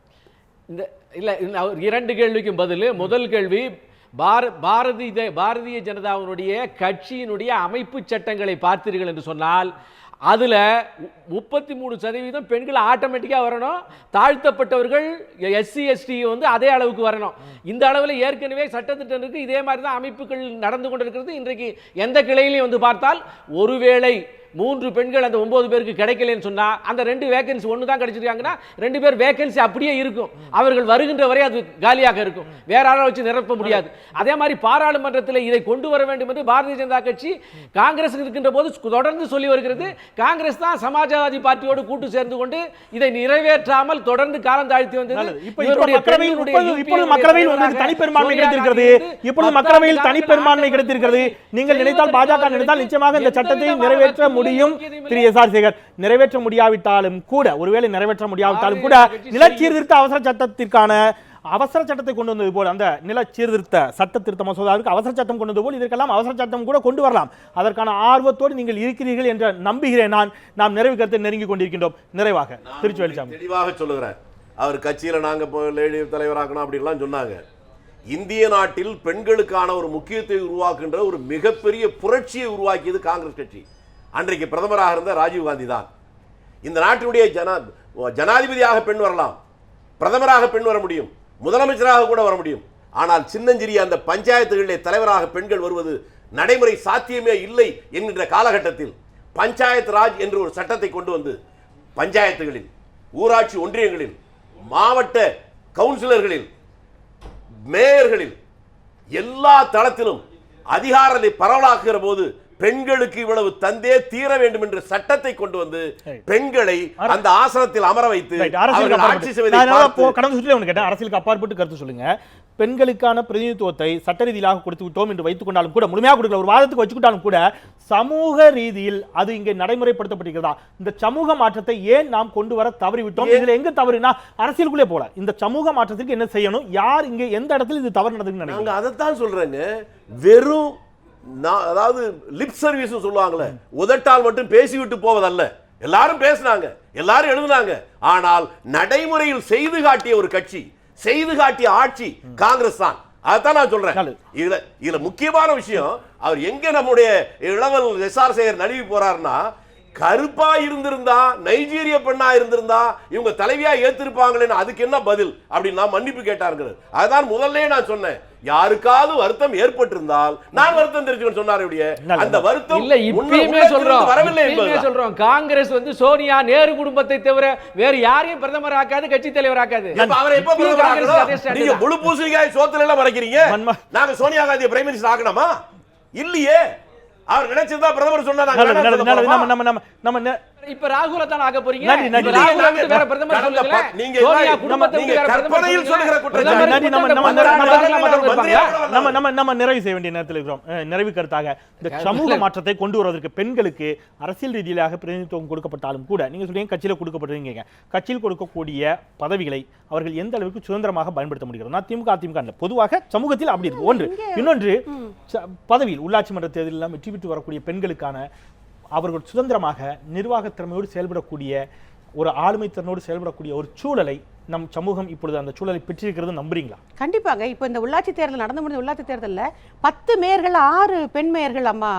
[SPEAKER 7] இல்ல, 2 கேள்விக்கும் பதில். முதல் கேள்வி, பாரதிய ஜனதாவினுடைய கட்சியினுடைய அமைப்பு சட்டங்களை பார்த்தீர்கள் என்று சொன்னால் அதுல 33% பெண்கள் ஆட்டோமேட்டிக்கா வரணும். தாழ்த்தப்பட்டவர்கள் SC ST அதே அளவுக்கு வரணும். இந்த அளவில் ஏற்கனவே சட்டத்திட்டம் இருக்கு. இதே மாதிரி தான் அமைப்புகள் நடந்து கொண்டிருக்கிறது. இன்றைக்கு எந்த கிளையிலையும் பார்த்தால் ஒருவேளை 3 பெண்கள் அந்த 9 பேருக்கு கிடைக்கலன்னு சொன்னா அந்த 2 வேகன்சி ஒன்று தான் கிடைச்சிருக்காங்கன்னா 2 பேர் வேகன்சி அப்படியே இருக்கும். அவர்கள் வருகின்ற வரை அது காலியாக இருக்கும், வேற யாரை வச்சு நிரப்ப முடியாது. அதே மாதிரி பாராளுமன்றத்தில் இதை கொண்டு வர வேண்டும் என்று பாரதிய ஜனதா கட்சி காங்கிரஸ் இருக்கின்ற போது தொடர்ந்து சொல்லி வருகிறது. காங்கிரஸ் தான் சமாஜ்வாதி பார்ட்டியோடு கூட்டு சேர்ந்து கொண்டு இதை நிறைவேற்றாமல் தொடர்ந்து காலம் தாழ்த்தி வந்தது.
[SPEAKER 1] மக்களவையில் தனிப்பெரும்பான்மை கிடைத்திருக்கிறது. நீங்கள் நினைத்தால், பாஜக நினைத்தால் நிச்சயமாக இந்த சட்டத்தை நிறைவேற்ற முடியும். திரு எஸ்.ஆர். சேகர், நிறைவேற்ற முடியாவிட்டாலும் கூட, ஒருவேளை நிறைவேற்ற முடியாவிட்டாலும் கூட நில சீர்திருத்த அவசர சட்டத்திற்கான அவசர சட்டத்தை கொண்டு வந்தது போல், அந்த நில சீர்திருத்த சட்ட திருத்த மசோதாவுக்கு அவசர சட்டம் கொண்டு வந்தது போல் இதற்கெல்லாம் அவசர சட்டம் கூட கொண்டு வரலாம். அதற்கான ஆர்வத்தோடு நீங்கள் இருக்கிறீர்கள் என்று நம்புகிறேன். நாம் நிறைவு கருத்தை நெருங்கி கொண்டிருக்கின்றோம். நிறைவாக திருச்சி வெளிச்சாமி
[SPEAKER 4] தெளிவாக சொல்லுகிறேன். அவர் கட்சியில் நாங்கள் லேடி தலைவராக்கணும் அப்படின்லாம் சொன்னாங்க. இந்திய நாட்டில் பெண்களுக்கான ஒரு முக்கியத்தை உருவாக்குகின்ற ஒரு மிகப்பெரிய புரட்சியை உருவாக்கியது காங்கிரஸ் கட்சி. அன்றைக்கு பிரதமராக இருந்த ராஜீவ் காந்தி தான். இந்த நாட்டினுடைய ஜனாதிபதியாக பெண் வரலாம், பிரதமராக பெண் வர முடியும், முதலமைச்சராக கூட வர முடியும். ஆனால் சின்னஞ்சிறிய அந்த பஞ்சாயத்துகளிலே தலைவராக பெண்கள் வருவது நடைமுறை சாத்தியமே இல்லை என்கின்ற காலகட்டத்தில் பஞ்சாயத்து ராஜ் என்று ஒரு சட்டத்தை கொண்டு வந்து பஞ்சாயத்துகளில், ஊராட்சி ஒன்றியங்களில், மாவட்ட கவுன்சிலர்களில், மேயர்களில் எல்லா தளத்திலும் அதிகாரத்தை பரவலாக்குகிற போது பெண்களுக்கு இவ்வளவு தந்தே தீர வேண்டும் என்ற சட்டத்தை கொண்டு வந்து பெண்களை அந்த ஆசனத்தில் அமர வைத்து அவர்கள் ஆட்சி செய்வதை பார்த்து
[SPEAKER 1] கடந்த சுற்றில் ஒன்று கேட்டேன், அரசியலுக்கு அப்பாற்பட்டு கருத்து சொல்லுங்க. பெண்களுக்கான பிரதிநிதித்துவத்தை சட்ட ரீதியாக கொடுத்து விட்டோம் என்று வைத்துக் கொண்டாலும் கூட, முழுமையாக கொடுக்கல, ஒரு வாதத்துக்கு வச்சுக்கிட்டாலும் கூட, சமூக ரீதியில் அது இங்கே நடைமுறைப்படுத்தப்பட்டிருக்கிறதா? இந்த சமூக மாற்றத்தை ஏன் நாம் கொண்டு வர தவறிவிட்டோம்? இதுல எங்க தவறுனா அரசியலுக்குள்ளே போல இந்த சமூக மாற்றத்துக்கு என்ன செய்யணும், யார் இங்கே எந்த இடத்துல இது தவறு நடக்குதுன்னு நினைக்கிறீங்க?
[SPEAKER 4] நாங்க அதைத்தான் சொல்றேங்க. வெறும் அதாவது லிப் சர்வீஸ் சொல்லுவாங்கல்ல, உதட்டால் மட்டும் பேசிவிட்டு போவதல்ல. எல்லாரும் பேசினாங்க, எல்லாரும் எழுதினாங்க, ஆனால் நடைமுறையில் செய்து காட்டிய ஒரு கட்சி, செய்து காட்டிய ஆட்சி காங்கிரஸ் தான். அதான் நான் சொல்றேன். இதுல முக்கியமான விஷயம், அவர் எங்க நம்முடைய இளவல் எஸ்ஆர் சேகர் நழுவி போறாருன்னா, கருப்பா இருந்திருந்தா, நைஜீரிய பெண்ணா இருந்திருந்தா இவங்க தலைவியா ஏத்திருப்பாங்களேன்னு அதுக்கு என்ன பதில் அப்படின்னு மன்னிப்பு கேட்டார்கள். அதான் முதல்ல நான் சொன்னேன், யாருக்காவது வருத்தம் ஏற்பட்டிருந்தால் நான் வருத்தம் தெரிஞ்சுக்கணும் சொன்னார். அந்த வருத்தம்
[SPEAKER 7] இல்ல, இப்பயுமே சொல்றோம்,
[SPEAKER 4] வரவில்லை
[SPEAKER 7] இப்பயுமே சொல்றோம். காங்கிரஸ் வந்து சோனியா நேரு குடும்பத்தை தவிர வேற யாரையும் பிரதமர் ஆக்காது, கட்சி தலைவர் ஆக்காது.
[SPEAKER 4] அவரை எப்ப பிரதமர் ஆக்கணும்? நீங்க முழு பூசணிக்காய் சோத்துல எல்லாம் மறைக்கிறீங்க. நாங்க சோனியா காந்தியை பிரைம் மினிஸ்டர் ஆக்கணுமா? இல்லையே. அவர் நினைச்சதா பிரதமர் சொன்னாங்க.
[SPEAKER 7] இப்ப ராகுல தான் ஆக போறீங்க.
[SPEAKER 4] வேற பிரதமர் சொல்லுங்க. நீங்க கற்பனையில் சொல்லுகிற குற்றச்சாட்டு.
[SPEAKER 1] நம்ம நிறைவு செய்ய வேண்டிய நேரத்தில் இருக்கிறோம். நிறைவு கருத்தாக இந்த சமூக மாற்றத்தை கொண்டு வருவதற்கு பெண்களுக்கு அரசியல் ரீதியாக பிரதிநிதித்துவம் கொடுக்கப்பட்டாலும் கூட, நீங்க சொல்றீங்க கட்சியில கொடுக்கப்பட்டிருக்கீங்க, கட்சியில் கொடுக்கக்கூடிய பதவிகளை அவர்கள் எந்த அளவுக்கு சுதந்திரமாக பயன்படுத்த முடிகிறது? நான் திமுக அதிமுக பொதுவாக சமூகத்தில் அப்படி இருக்கு. ஒன்று. இன்னொன்று, பதவியில் உள்ளாட்சி மன்ற தேர்தலில் வெற்றி பெற்று வரக்கூடிய பெண்களுக்கான அவர்கள் சுதந்திரமாக நிர்வாக திறமையோடு செயல்படக்கூடிய, ஒரு ஆளுமை திறனோடு செயல்படக்கூடிய ஒரு சூழலை நம் சமூகம் இப்பொழுது அந்த சூழலை பெற்றிருக்கிறது நம்புறீங்களா?
[SPEAKER 5] கண்டிப்பாங்க. இப்போ இந்த உள்ளாட்சி தேர்தல் நடந்து முடிஞ்ச உள்ளாட்சி தேர்தலில் 10 மேயர்கள் 6 பெண் மேயர்கள் அம்மா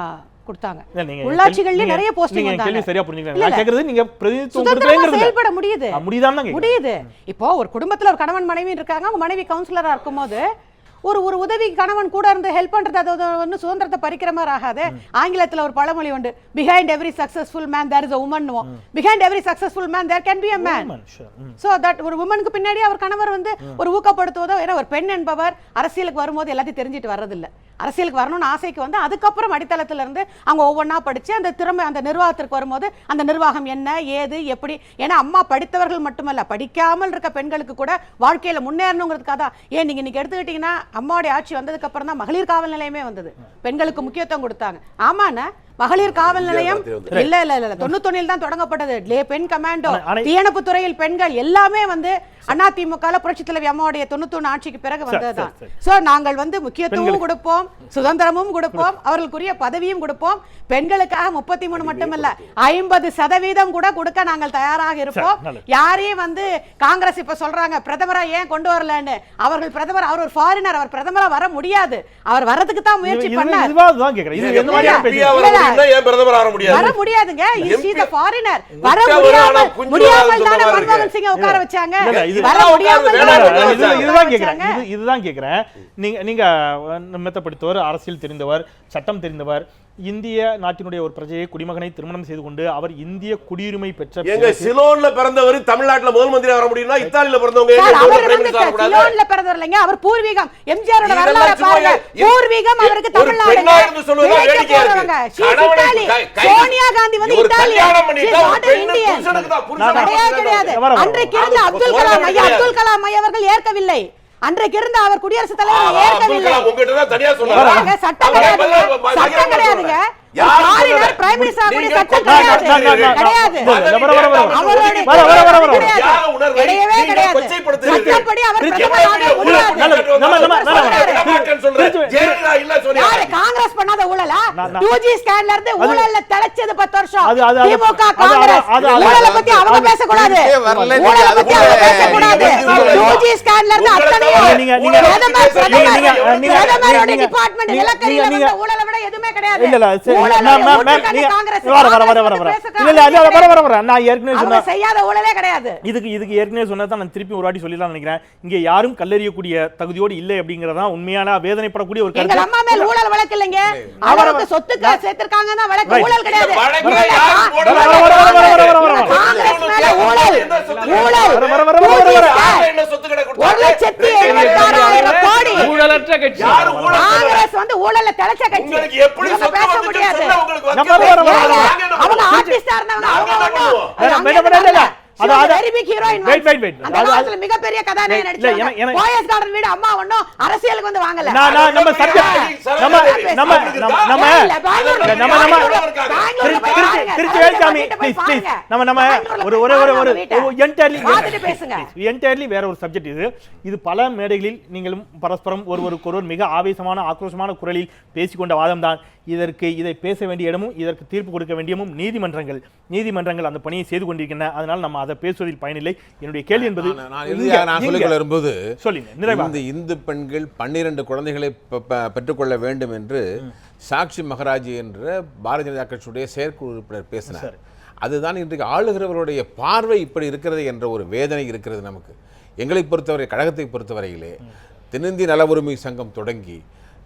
[SPEAKER 5] கொடுத்தாங்க. உள்ளாட்சிகள்ல நிறைய போஸ்டிங் வந்தாங்க.
[SPEAKER 1] கேள்வி சரியா புரிஞ்சுக்கங்க. நான் கேக்குறது நீங்க பிரதிநிதித்துவம்
[SPEAKER 5] கொடுக்கறேங்கிறது செயல்பட முடியுது.
[SPEAKER 1] முடியுது.
[SPEAKER 5] இப்போ ஒரு குடும்பத்துல ஒரு கணவன் மனைவி இருக்காங்க, அவங்க மனைவி கவுன்சிலரா இருக்கும்போது ஒரு உதவி கணவன் கூட இருந்து ஹெல்ப் பண்றது, அது ஒன்னும் சுதந்திரத்தை பறிக்கிற மாதிரி ஆகாது. ஆங்கிலத்துல ஒரு பழமொழி உண்டு, behind every successful man there is a woman. behind every successful man there can be a man. so that ஒரு womanக்கு பின்னாடி அவர் கணவர் வந்து ஒரு ஊக்கப்படுத்துவதோ, ஏன்னா ஒரு பெண் என்பவர் அரசியலுக்கு வரும்போது எல்லாத்தையும் தெரிஞ்சிட்டு வர்றதில்லை. அரசியலுக்கு வரணும்னு ஆசைக்கு வந்து அதுக்கப்புறம் அடித்தளத்துல இருந்து அவங்க ஒவ்வொன்றா படிச்சு அந்த திறமை அந்த நிர்வாகத்திற்கு வரும்போது அந்த நிர்வாகம் என்ன ஏது எப்படி, ஏன்னா அம்மா படித்தவர்கள் மட்டுமல்ல, படிக்காமல் இருக்க பெண்களுக்கு கூட வாழ்க்கையில முன்னேறணுங்கிறதுக்காக தான். ஏன் நீங்க இன்னைக்கு எடுத்துக்கிட்டீங்கன்னா, அம்மாவுடைய ஆட்சி வந்ததுக்கு அப்புறம் தான் மகளிர் காவல் நிலையமே வந்தது, பெண்களுக்கு முக்கியத்துவம் கொடுத்தாங்க. ஆமாண்ணா, மகளிர் காவல் நிலையம் இல்ல 91 தான் தொடங்கப்பட்டது. பெண் கமாண்டோ, தீயணைப்பு துறையில் பெண்கள் எல்லாமே வந்து அதிமுக புரட்சி தலைவி அம்மாவுடைய 91 ஆட்சிக்கு பிறகு வந்ததுதான். சோ நாங்கள் வந்து முக்கியத்துவம் கொடுப்போம், சுதந்திரமும் கொடுப்போம், அவர்களுக்குரிய பதவியும் கொடுப்போம். பெண்களுக்காக 33 மட்டுமல்ல 50% கூட கொடுக்க நாங்கள் தயாராக இருப்போம். யாரையும் வந்து காங்கிரஸ் இப்ப சொல்றாங்க பிரதமரா ஏன் கொண்டு வரலன்னு, அவர்கள் பிரதமர், அவர் ஒரு ஃபாரினர், அவர் பிரதமரா வர முடியாது, அவர் வரதுக்கு தான் முயற்சி பண்ணார். வர முடியாதுங்க, வர முடியாமல் தானே மன்மோகன் சிங்கை உட்கார வச்சாங்க.
[SPEAKER 1] இதுதான் கேக்குறேன். நீங்க மெத்தப்படுத்தவர், அரசியல் தெரிந்தவர், சட்டம் தெரிந்தவர், இந்திய நாட்டினுடைய ஒரு பிரஜையை குடிமகனை திருமணம் செய்து கொண்டு அவர் இந்திய குடியுரிமை பெற்ற
[SPEAKER 4] எங்க சிலோன்ல பிறந்தவர் தமிழ்நாட்டுல முதல் மந்திரி வர முடியும்னா இத்தாலியில பிறந்தவங்க
[SPEAKER 5] சிலோன்ல பிறந்தவர் இல்லைங்க, அவர் பூர்வீகம் எம்ஜிஆரோட வரலாறு பாருங்க. பூர்வீகம் அவருக்கு தமிழ்நாடு. சோனியா காந்தி வந்து இத்தாலியன், கிடையாது. அன்றைக்கு இருந்த அப்துல் கலாம் ஐயா அவர்கள் ஏற்கவில்லை. அன்றைக்கு இருந்த அவர் குடியரசுத் தலைவர் ஏற்கவில்லை. சட்டம் கிடையாதுங்க. பிரைம் மினிஸ்டர் கூட சட்டம் கிடையாது. காங்கிரஸ் பண்ணாத ஊழலா? 2G ஸ்கேன்ல இருந்து ஊழல்ல தலைச்சது 10 வருஷம். திமுக காங்கிரஸ் ஊழலை பத்தி அவங்க பேசக்கூடாது, ஊழலை பத்தி அவங்க பேசக்கூடாது. 2G ஸ்கேன்ல இருந்து அத்தனை டிபார்ட்மெண்ட் நிலக்கரியில வந்த ஊழலை விட எதுவுமே கிடையாது.
[SPEAKER 1] திருப்பி ஒரு வாட்டி சொல்லலாம் நினைக்கிறேன். இங்க யாரும் கல்லறியக்கூடிய தகுதியோடு இல்லை அப்படிங்கறதா உண்மையான வேதனைப்படக்கூடிய ஒரு கருத்து.
[SPEAKER 5] அம்மா மேல் ஊழல் வழக்கு இல்லைங்க, அவருக்கு சொத்து சேர்த்திருக்காங்க வழக்கு, ஊழல் கிடையாது.
[SPEAKER 7] ஊழலற்ற கட்சி.
[SPEAKER 5] காங்கிரஸ் வந்து ஊழல்ல தலைச்ச கட்சி.
[SPEAKER 4] எப்படி பேச முடியாது.
[SPEAKER 5] அவங்க ஆர்டிஸ்டா இருந்தவங்க அவங்க
[SPEAKER 1] வேணாம், வேணாம், வேணாம், இல்ல.
[SPEAKER 5] Very big heroine
[SPEAKER 1] Wait, wait, wait.
[SPEAKER 5] அந்த காலத்துல மிகப்பெரிய கதாநாயகி நடிச்சாங்க. போயஸ் கார்டன் வீடு அம்மா ஒண்ணும் அரசியலுக்கு வந்து வாங்கல.
[SPEAKER 1] நம்ம சப்ஜெக்ட் நம்ம திருச்சி வேலுச்சாமி ப்ளீஸ் நம்ம ஒரு என்டையர்லி வேற ஒரு சப்ஜெக்ட் இது பல மேடைகளில் நீங்களும் பரஸ்பரம் ஒருவருக்கொருவர் மிக ஆவேசமான ஆக்ரோஷமான குரலில் பேசிக்கொண்ட வாதம் தான். இதை பேச வேண்டிய இடமும் இதற்கு தீர்ப்பு கொடுக்க வேண்டியமும் நீதிமன்றங்கள் அந்த பணியை செய்து கொண்டிருக்கின்றன. அதனால் நம்ம அதை பேசுவதில் பயனில்லை. என்னுடைய கேள்வி என்பது
[SPEAKER 6] நான் சொல்லிக்கொள்ள விரும்புவது
[SPEAKER 1] நிறைவாக
[SPEAKER 6] இந்து பெண்கள் 12 குழந்தைகளை பெற்றுக்கொள்ள வேண்டும் என்று சாக்ஷி மகராஜ் என்ற பாரதிய ஜனதா கட்சியுடைய செயற்குழு உறுப்பினர் பேசினார். அதுதான் இன்றைக்கு ஆளுகிறவருடைய பார்வை இப்படி இருக்கிறது என்ற ஒரு வேதனை இருக்கிறது நமக்கு. எங்களை பொறுத்தவரை, கழகத்தை பொறுத்தவரையிலே தென்னிந்திய நல உரிமை சங்கம் தொடங்கி,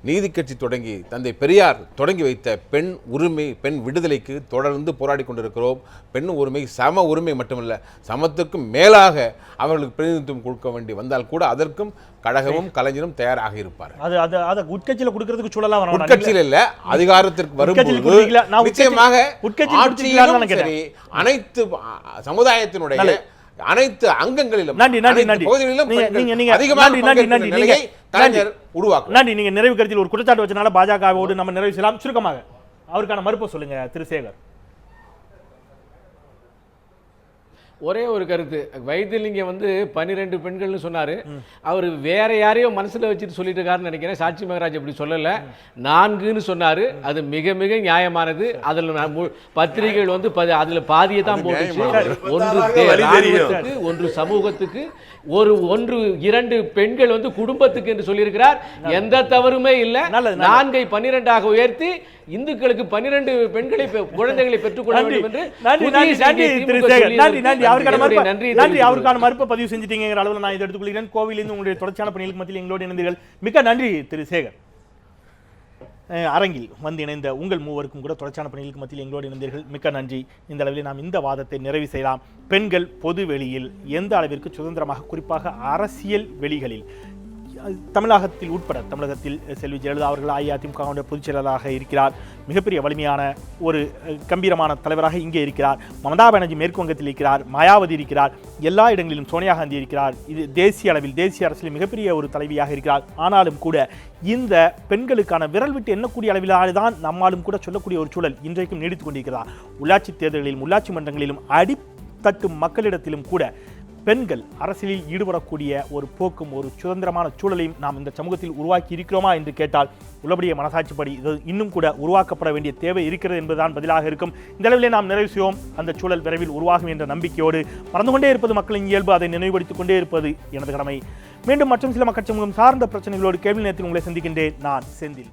[SPEAKER 6] நீதி கட்சி தொடங்கி, தந்தை பெரியார் தொடங்கி வைத்த பெண் உரிமை, பெண் விடுதலைக்கு தொடர்ந்து போராடி கொண்டிருக்கிறோம். பெண் உரிமை, சம உரிமை மட்டுமல்ல, சமத்துக்கும் மேலாக அவர்களுக்கு பிரதிநிதித்துவம் கொடுக்க வேண்டி வந்தால் கூட அதற்கும் கழகமும் கலைஞரும் தயாராக இருப்பார்.
[SPEAKER 1] அது உட்கட்சியில கொடுக்கிறதுக்கு சூழலா வரணும்.
[SPEAKER 6] உட்கட்சியில் இல்ல, அதிகாரத்திற்கு வரும்போது நிச்சயமாக ஆட்சியிலும் சரி, அனைத்து சமுதாயத்தினுடைய அனைத்து அங்கங்களிலும்
[SPEAKER 1] நீங்க நிறைவு கருத்தில் ஒரு குற்றச்சாட்டு வச்சனால பாஜகவோடு நம்ம நிறைவு செய்யலாம். சுருக்கமாக அவருக்கான மறுப்பு சொல்லுங்க திரு சேகர்.
[SPEAKER 7] ஒரே ஒரு கருத்து, வைத்தியலிங்கம் வந்து 12 பெண்கள்னு சொன்னார். அவர் வேற யாரையோ மனசில் வச்சுட்டு சொல்லிட்டு இருக்காருன்னு நினைக்கிறேன். சாட்சி மகராஜ் அப்படி சொல்லலை, 4ன்னு சொன்னார். அது மிக மிக நியாயமானது. அதில் பத்திரிகைகள் வந்து அதில் பாதியை தான் போட்டுச்சு. ஒன்று ஒன்று சமூகத்துக்கு, 2 பெண்கள் வந்து குடும்பத்துக்கு என்று சொல்லியிருக்கிறார். எந்த தவறுமே இல்லை. 4ஐ 12ஆக உயர்த்தி இந்துக்களுக்கு 12 பெண்களை குழந்தைகளை பெற்றுக்கொள்ள வேண்டும் என்று
[SPEAKER 1] அவருக்கான மறுப்பை பதிவு செஞ்சிட்டீங்கிற அளவில் நான் இதை எடுத்துக்கொள்கிறேன். கோவிலிருந்து உங்களுடைய தொடர்ச்சியான பணிகளுக்கு மத்தியில் எங்களோடு இணைந்தீர்கள். மிக்க நன்றி திரு சேகர். அரங்கில் வந்து இணைந்த உங்கள் மூவருக்கும் கூட தொடர்ச்சியான பணிகளுக்கு மத்தியில் எங்களோடு இணைந்தீர்கள். மிக்க நன்றி. இந்த அளவில் நாம் இந்த வாதத்தை நிறைவு செய்யலாம். பெண்கள் பொது வெளியில் எந்த அளவிற்கு சுதந்திரமாக, குறிப்பாக அரசியல் வெளிகளில், தமிழகத்தில் உட்பட, தமிழகத்தில் செல்வி ஜெயலலிதா அவர்கள் அஇஅதிமுக பொதுச் செயலாளராக இருக்கிறார். மிகப்பெரிய வலிமையான ஒரு கம்பீரமான தலைவராக இங்கே இருக்கிறார். மமதா பானர்ஜி மேற்கு வங்கத்தில் இருக்கிறார். மாயாவதி இருக்கிறார். எல்லா இடங்களிலும் சோனியா காந்தி இருக்கிறார். இது தேசிய அளவில், தேசிய அரசியல் மிகப்பெரிய ஒரு தலைவியாக இருக்கிறார். ஆனாலும் கூட இந்த பெண்களுக்கான விரல் விட்டு எண்ணக்கூடிய அளவில்தான் நம்மாலும் கூட சொல்லக்கூடிய ஒரு சூழல் இன்றைக்கும் நீடித்துக் கொண்டிருக்கிறார். உள்ளாட்சி தேர்தல்களிலும், உள்ளாட்சி மன்றங்களிலும், அடித்தட்டு மக்களிடத்திலும் கூட பெண்கள் அரசியலில் ஈடுபடக்கூடிய ஒரு போக்கும், ஒரு சுதந்திரமான சூழலையும் நாம் இந்த சமூகத்தில் உருவாக்கி இருக்கிறோமா என்று கேட்டால் உள்ளபடிய மனசாட்சிப்படி இது இன்னும் கூட உருவாக்கப்பட வேண்டிய தேவை இருக்கிறது என்பதுதான் பதிலாக இருக்கும். இந்த அளவிலே நாம் நிறைவு செய்வோம். அந்த சூழல் விரைவில் உருவாகும் என்ற நம்பிக்கையோடு மறந்து கொண்டே இருப்பது மக்களின் இயல்பு. அதை நினைவுபடுத்திக் கொண்டே இருப்பது எனது கடமை. மீண்டும் மற்றும் சில மக்கள் சமூகம் சார்ந்த பிரச்சனைகளோடு கேள்வி நேரத்தில் உங்களை சந்திக்கின்றேன். நான் செந்தில்.